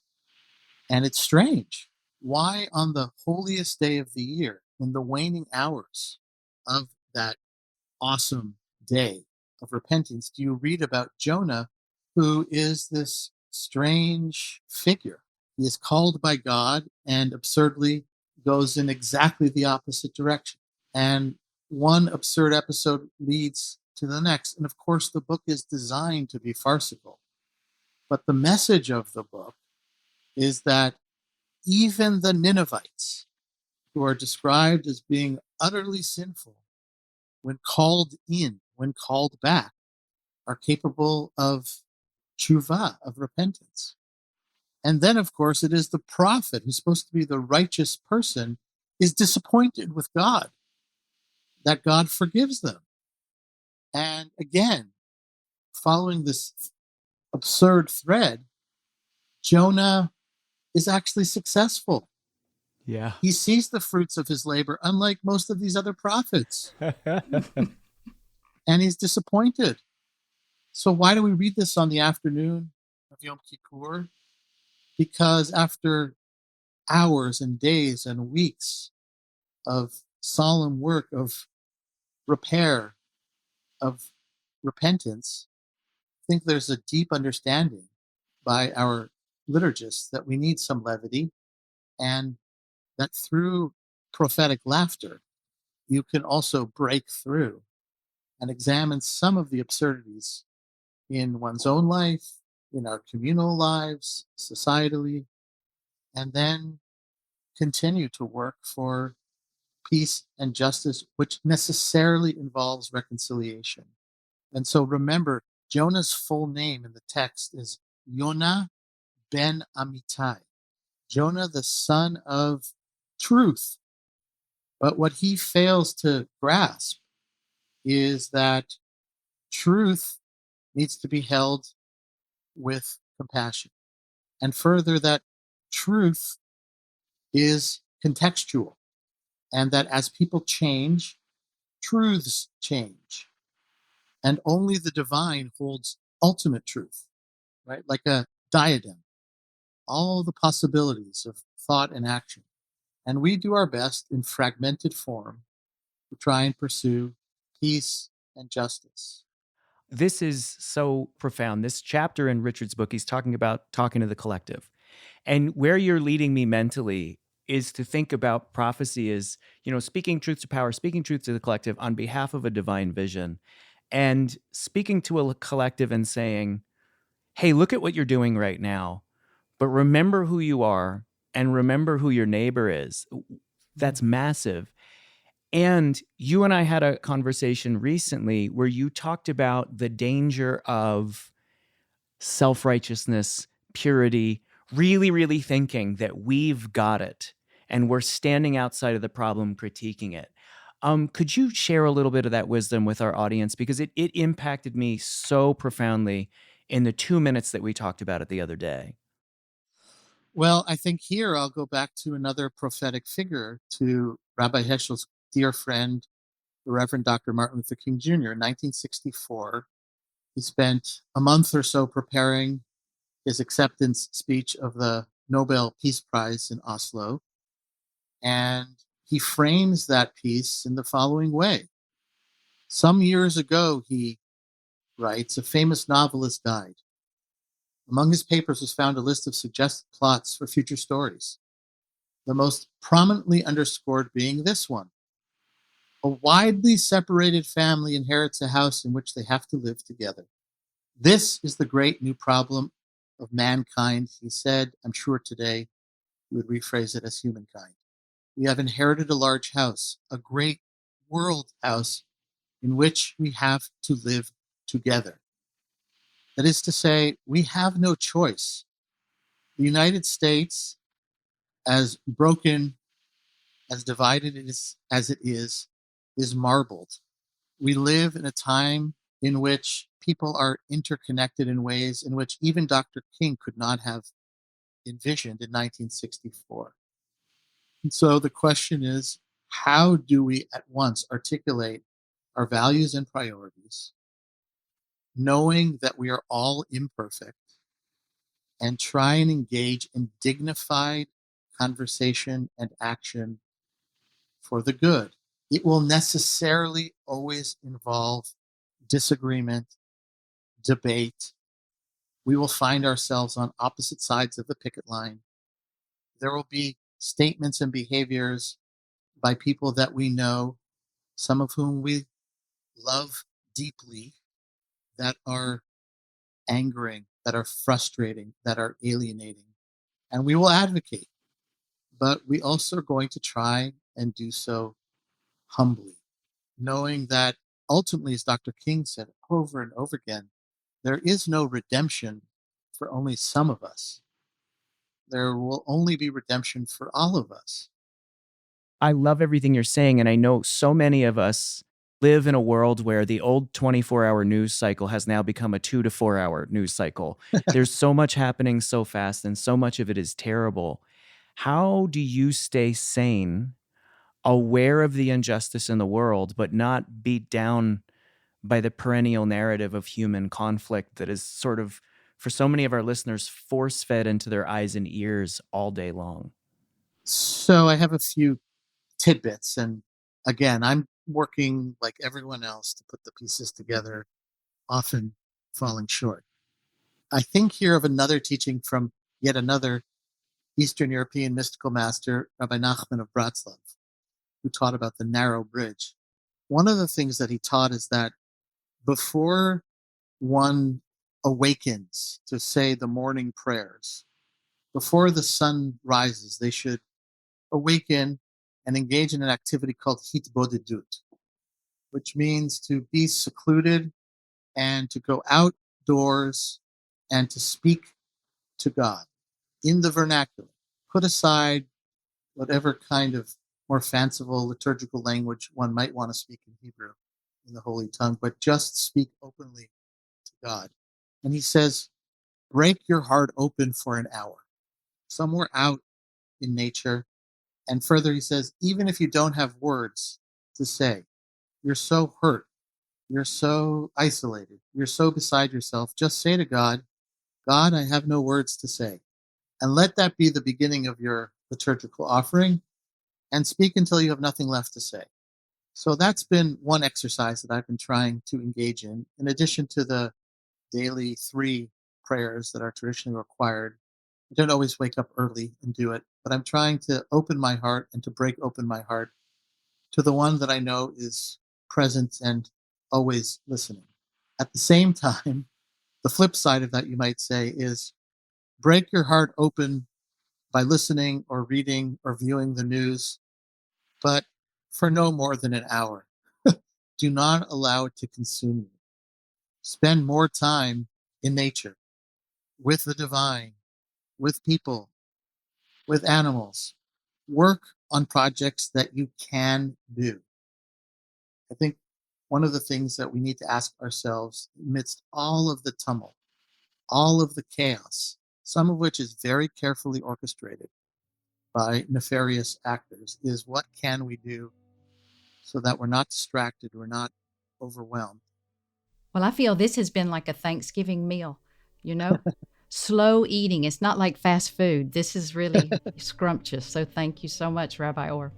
And it's strange. Why on the holiest day of the year, in the waning hours of that awesome day of repentance, do you read about Jonah, who is this strange figure? He is called by God and absurdly goes in exactly the opposite direction. And one absurd episode leads to the next. And of course, the book is designed to be farcical. But the message of the book is that even the Ninevites, who are described as being utterly sinful, when called in, when called back, are capable of teshuvah, of repentance. And then, of course, it is the prophet, who's supposed to be the righteous person, is disappointed with God, that God forgives them. And again, following this absurd thread, Jonah is actually successful. Yeah. He sees the fruits of his labor, unlike most of these other prophets, and he's disappointed. So why do we read this on the afternoon of Yom Kippur? Because after hours and days and weeks of solemn work, of repair, of repentance, I think there's a deep understanding by our liturgists that we need some levity, and that through prophetic laughter, you can also break through and examine some of the absurdities in one's own life, in our communal lives, societally, and then continue to work for peace and justice, which necessarily involves reconciliation. And so remember, Jonah's full name in the text is Yonah ben Amittai, Jonah, the son of truth. But what he fails to grasp is that truth needs to be held with compassion. And further, that truth is contextual, and that as people change, truths change. And only the divine holds ultimate truth, right? Like a diadem, all the possibilities of thought and action. And we do our best in fragmented form to try and pursue peace and justice. This is so profound. This chapter in Richard's book, he's talking about talking to the collective. And where you're leading me mentally is to think about prophecy as, speaking truth to power, speaking truth to the collective on behalf of a divine vision, and speaking to a collective and saying, hey, look at what you're doing right now, but remember who you are and remember who your neighbor is. That's massive. And you and I had a conversation recently where you talked about the danger of self-righteousness, purity, really, really thinking that we've got it and we're standing outside of the problem critiquing it. Could you share a little bit of that wisdom with our audience? Because it impacted me so profoundly in the 2 minutes that we talked about it the other day. Well, I think here I'll go back to another prophetic figure, to Rabbi Heschel's dear friend, the Reverend Dr. Martin Luther King Jr. In 1964, he spent a month or so preparing his acceptance speech of the Nobel Peace Prize in Oslo. And he frames that piece in the following way. Some years ago, he writes, a famous novelist died. Among his papers was found a list of suggested plots for future stories, the most prominently underscored being this one. A widely separated family inherits a house in which they have to live together. This is the great new problem of mankind, he said. I'm sure today we would rephrase it as humankind. We have inherited a large house, a great world house in which we have to live together. That is to say, we have no choice. The United States, as broken, as divided as it is marbled. We live in a time in which people are interconnected in ways in which even Dr. King could not have envisioned in 1964. And so the question is, How do we at once articulate our values and priorities, knowing that we are all imperfect, and try and engage in dignified conversation and action for the good? It will necessarily always involve disagreement, debate. We will find ourselves on opposite sides of the picket line. There will be statements and behaviors by people that we know, some of whom we love deeply, that are angering, that are frustrating, that are alienating. And we will advocate, but we also are going to try and do so humbly, knowing that ultimately, as Dr. King said over and over again, there is no redemption for only some of us. There will only be redemption for all of us. I love everything you're saying. And I know so many of us live in a world where the old 24-hour news cycle has now become a 2 to 4 hour news cycle. There's so much happening so fast, and so much of it is terrible. How do you stay sane, aware of the injustice in the world, but not beat down by the perennial narrative of human conflict that is sort of, for so many of our listeners, force-fed into their eyes and ears all day long? So I have a few tidbits. And again, I'm working like everyone else to put the pieces together, often falling short. I think here of another teaching from yet another Eastern European mystical master, Rabbi Nachman of Bratslav, who taught about the narrow bridge. One of the things that he taught is that before one awakens to say the morning prayers, before the sun rises, they should awaken and engage in an activity called hitbodedut, which means to be secluded and to go outdoors and to speak to God in the vernacular. Put aside whatever kind of more fanciful liturgical language one might want to speak in Hebrew, in the Holy Tongue, but just speak openly to God. And he says, break your heart open for an hour, somewhere out in nature. And further, he says, even if you don't have words to say, you're so hurt, you're so isolated, you're so beside yourself, just say to God, God, I have no words to say. And let that be the beginning of your liturgical offering, and speak until you have nothing left to say. So that's been one exercise that I've been trying to engage in addition to the daily 3 prayers that are traditionally required. I don't always wake up early and do it, but I'm trying to open my heart and to break open my heart to the one that I know is present and always listening. At the same time, the flip side of that, you might say, is break your heart open by listening or reading or viewing the news, but for no more than an hour. Do not allow it to consume you. Spend more time in nature, with the divine, with people, with animals. Work on projects that you can do. I think one of the things that we need to ask ourselves amidst all of the tumult, all of the chaos, some of which is very carefully orchestrated by nefarious actors, is what can we do so that we're not distracted, we're not overwhelmed. Well, I feel this has been like a Thanksgiving meal, you know? Slow eating. It's not like fast food. This is really scrumptious. So thank you so much, Rabbi Or.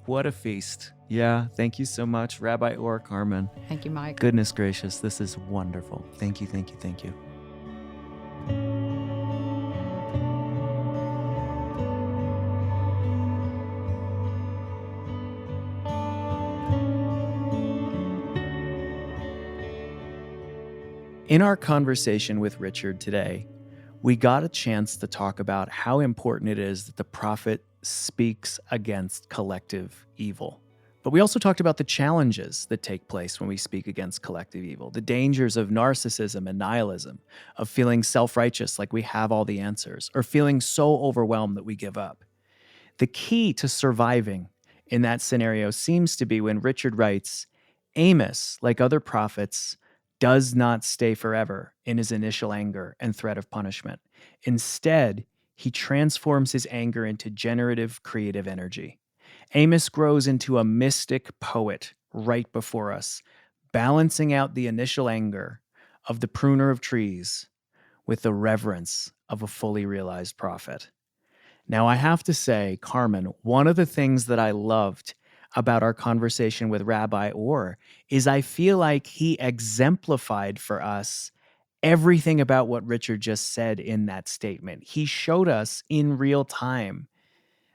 What a feast. Yeah, thank you so much, Rabbi Or Carmen. Thank you, Mike. Goodness gracious, this is wonderful. Thank you, thank you, thank you. In our conversation with Richard today, we got a chance to talk about how important it is that the prophet speaks against collective evil. But we also talked about the challenges that take place when we speak against collective evil, the dangers of narcissism and nihilism, of feeling self-righteous like we have all the answers, or feeling so overwhelmed that we give up. The key to surviving in that scenario seems to be when Richard writes, Amos, like other prophets, does not stay forever in his initial anger and threat of punishment. Instead, he transforms his anger into generative, creative energy. Amos grows into a mystic poet right before us, balancing out the initial anger of the pruner of trees with the reverence of a fully realized prophet. Now, I have to say, Carmen, one of the things that I loved about our conversation with Rabbi Or is I feel like he exemplified for us everything about what Richard just said in that statement. He showed us in real time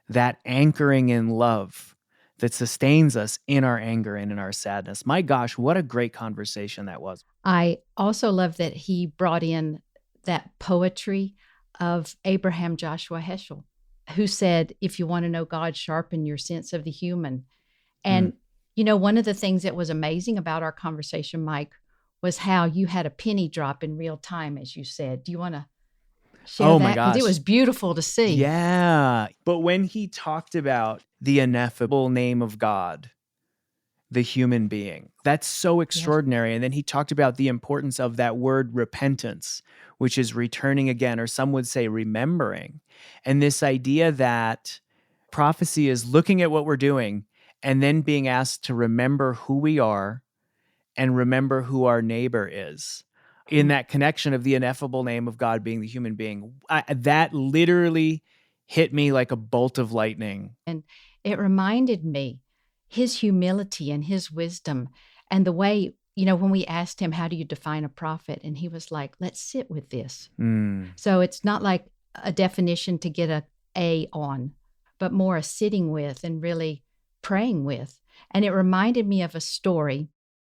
that anchoring in love that sustains us in our anger and in our sadness. My gosh, what a great conversation that was. I also love that he brought in that poetry of Abraham Joshua Heschel, who said, if you want to know God, sharpen your sense of the human. And, one of the things that was amazing about our conversation, Mike, was how you had a penny drop in real time, as you said. Do you want to share Oh that? my Because gosh. it was beautiful to see. Yeah. But when he talked about the ineffable name of God, the human being, that's so extraordinary. And then he talked about the importance of that word repentance, which is returning again, or some would say remembering. And this idea that prophecy is looking at what we're doing and then being asked to remember who we are and remember who our neighbor is. In that connection of the ineffable name of God being the human being, that literally hit me like a bolt of lightning. And it reminded me his humility and his wisdom and the way, when we asked him, how do you define a prophet? And he was like, let's sit with this. So it's not like a definition to get A on, but more a sitting with and really praying with. And it reminded me of a story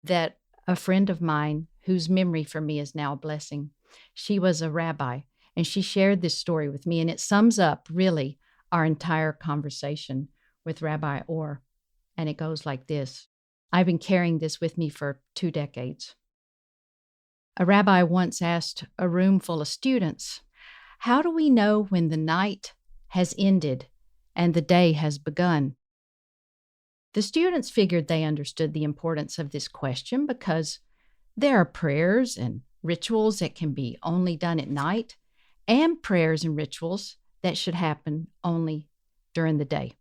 that a friend of mine, whose memory for me is now a blessing, she was a rabbi, and she shared this story with me, and it sums up really our entire conversation with Rabbi Or. And it goes like this. I've been carrying this with me for 2 decades. A rabbi once asked a room full of students, how do we know when the night has ended and the day has begun? The students figured they understood the importance of this question because there are prayers and rituals that can be only done at night, and prayers and rituals that should happen only during the day.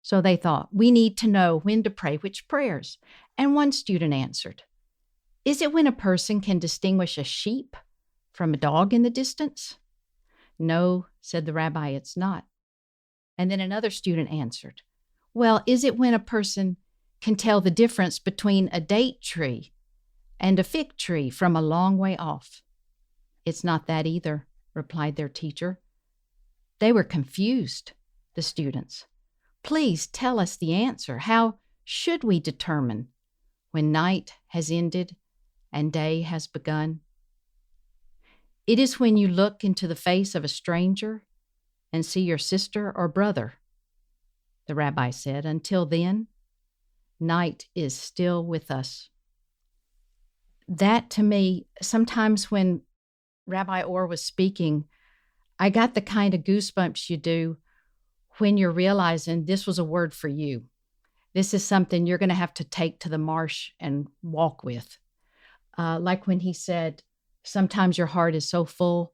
So they thought, we need to know when to pray which prayers. And one student answered, is it when a person can distinguish a sheep from a dog in the distance? No, said the rabbi, it's not. And then another student answered, well, is it when a person can tell the difference between a date tree and a fig tree from a long way off? It's not that either, replied their teacher. They were confused, the students. Please tell us the answer. How should we determine when night has ended and day has begun? It is when you look into the face of a stranger and see your sister or brother, the rabbi said. Until then, night is still with us. That to me, sometimes when Rabbi Or was speaking, I got the kind of goosebumps you do when you're realizing this was a word for you. This is something you're going to have to take to the marsh and walk with. Like when he said, sometimes your heart is so full,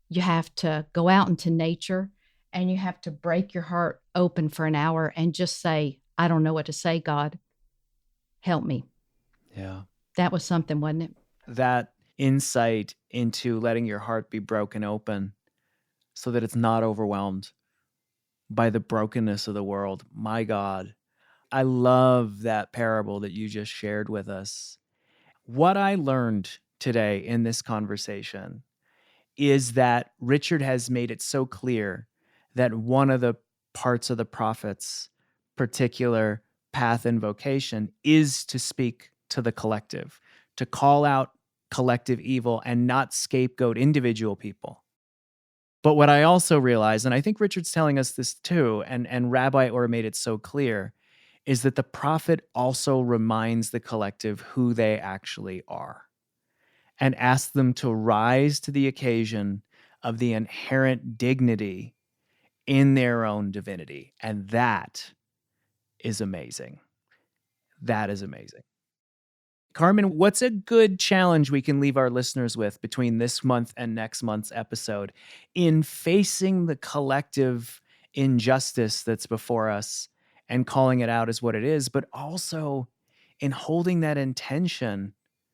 you have to go out into nature and you have to break your heart open for an hour and just say, I don't know what to say, God. Help me. Yeah. That was something, wasn't it? That insight into letting your heart be broken open so that it's not overwhelmed by the brokenness of the world. My God, I love that parable that you just shared with us. What I learned today in this conversation is that Richard has made it so clear that one of the parts of the prophet's particular path and vocation is to speak to the collective, to call out collective evil and not scapegoat individual people. But what I also realized, and I think Richard's telling us this too, and Rabbi Or made it so clear, is that the prophet also reminds the collective who they actually are and asks them to rise to the occasion of the inherent dignity in their own divinity. And that is amazing. That is amazing. Carmen, what's a good challenge we can leave our listeners with between this month and next month's episode in facing the collective injustice that's before us and calling it out as what it is, but also in holding that intention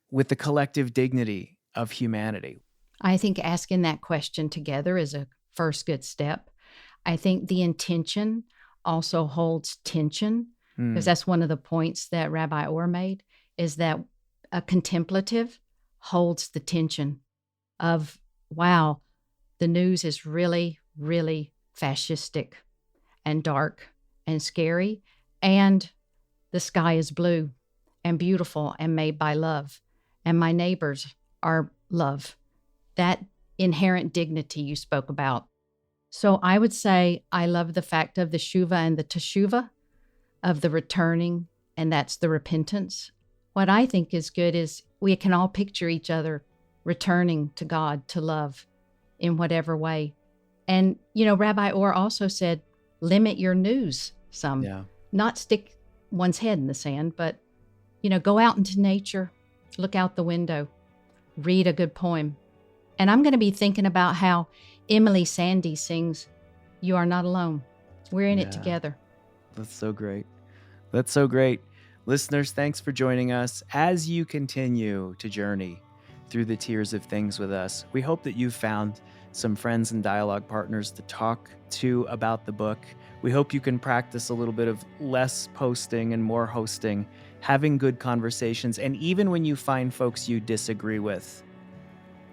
with the collective dignity of humanity. I think asking that question together is a first good step. I think the intention also holds tension, because that's one of the points that Rabbi Or made, is that a contemplative holds the tension of, wow, the news is really, really fascistic and dark and scary, and the sky is blue and beautiful and made by love, and my neighbors are love. That inherent dignity you spoke about. So I would say I love the fact of the shuva and the teshuvah, of the returning, and that's the repentance. What I think is good is we can all picture each other returning to God, to love in whatever way. And, Rabbi Or also said, limit your news some. Yeah. Not stick one's head in the sand, but, go out into nature, look out the window, read a good poem. And I'm going to be thinking about how Emily Sandy sings, "You Are Not Alone. We're in it together." That's so great. That's so great. Listeners, thanks for joining us as you continue to journey through the tiers of things with us. We hope that you've found some friends and dialogue partners to talk to about the book. We hope you can practice a little bit of less posting and more hosting, having good conversations, and even when you find folks you disagree with,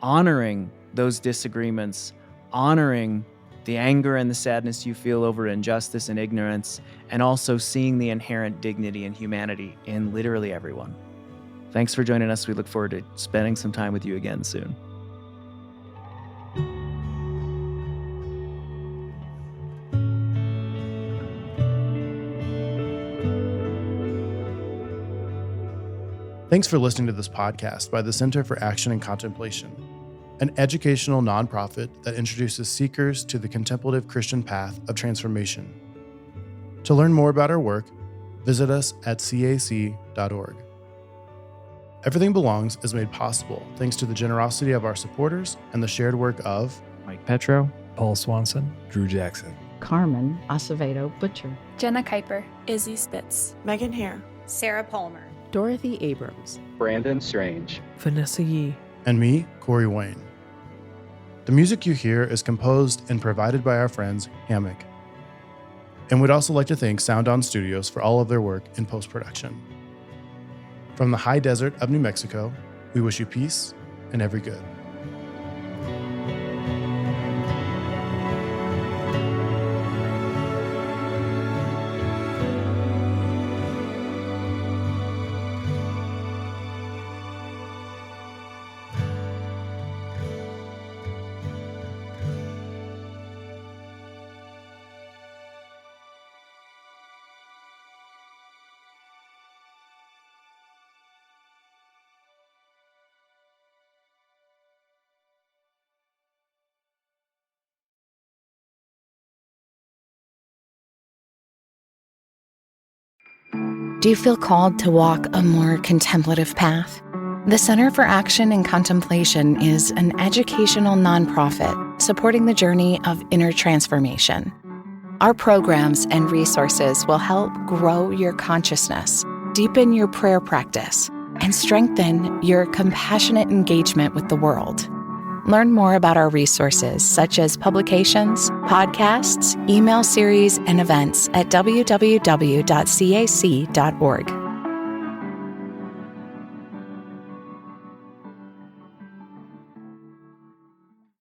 honoring those disagreements, honoring the anger and the sadness you feel over injustice and ignorance, and also seeing the inherent dignity and humanity in literally everyone. Thanks for joining us. We look forward to spending some time with you again soon. Thanks for listening to this podcast by the Center for Action and Contemplation, an educational nonprofit that introduces seekers to the contemplative Christian path of transformation. To learn more about our work, visit us at cac.org. Everything Belongs is made possible thanks to the generosity of our supporters and the shared work of Mike Petro, Paul Swanson, Drew Jackson, Carmen Acevedo Butcher, Jenna Kuiper, Izzy Spitz, Megan Hare, Sarah Palmer, Dorothy Abrams, Brandon Strange, Vanessa Yee, and me, Corey Wayne. The music you hear is composed and provided by our friends Hammock. And we'd also like to thank Sound On Studios for all of their work in post-production. From the high desert of New Mexico, we wish you peace and every good. Do you feel called to walk a more contemplative path? The Center for Action and Contemplation is an educational nonprofit supporting the journey of inner transformation. Our programs and resources will help grow your consciousness, deepen your prayer practice, and strengthen your compassionate engagement with the world. Learn more about our resources, such as publications, podcasts, email series, and events at www.cac.org.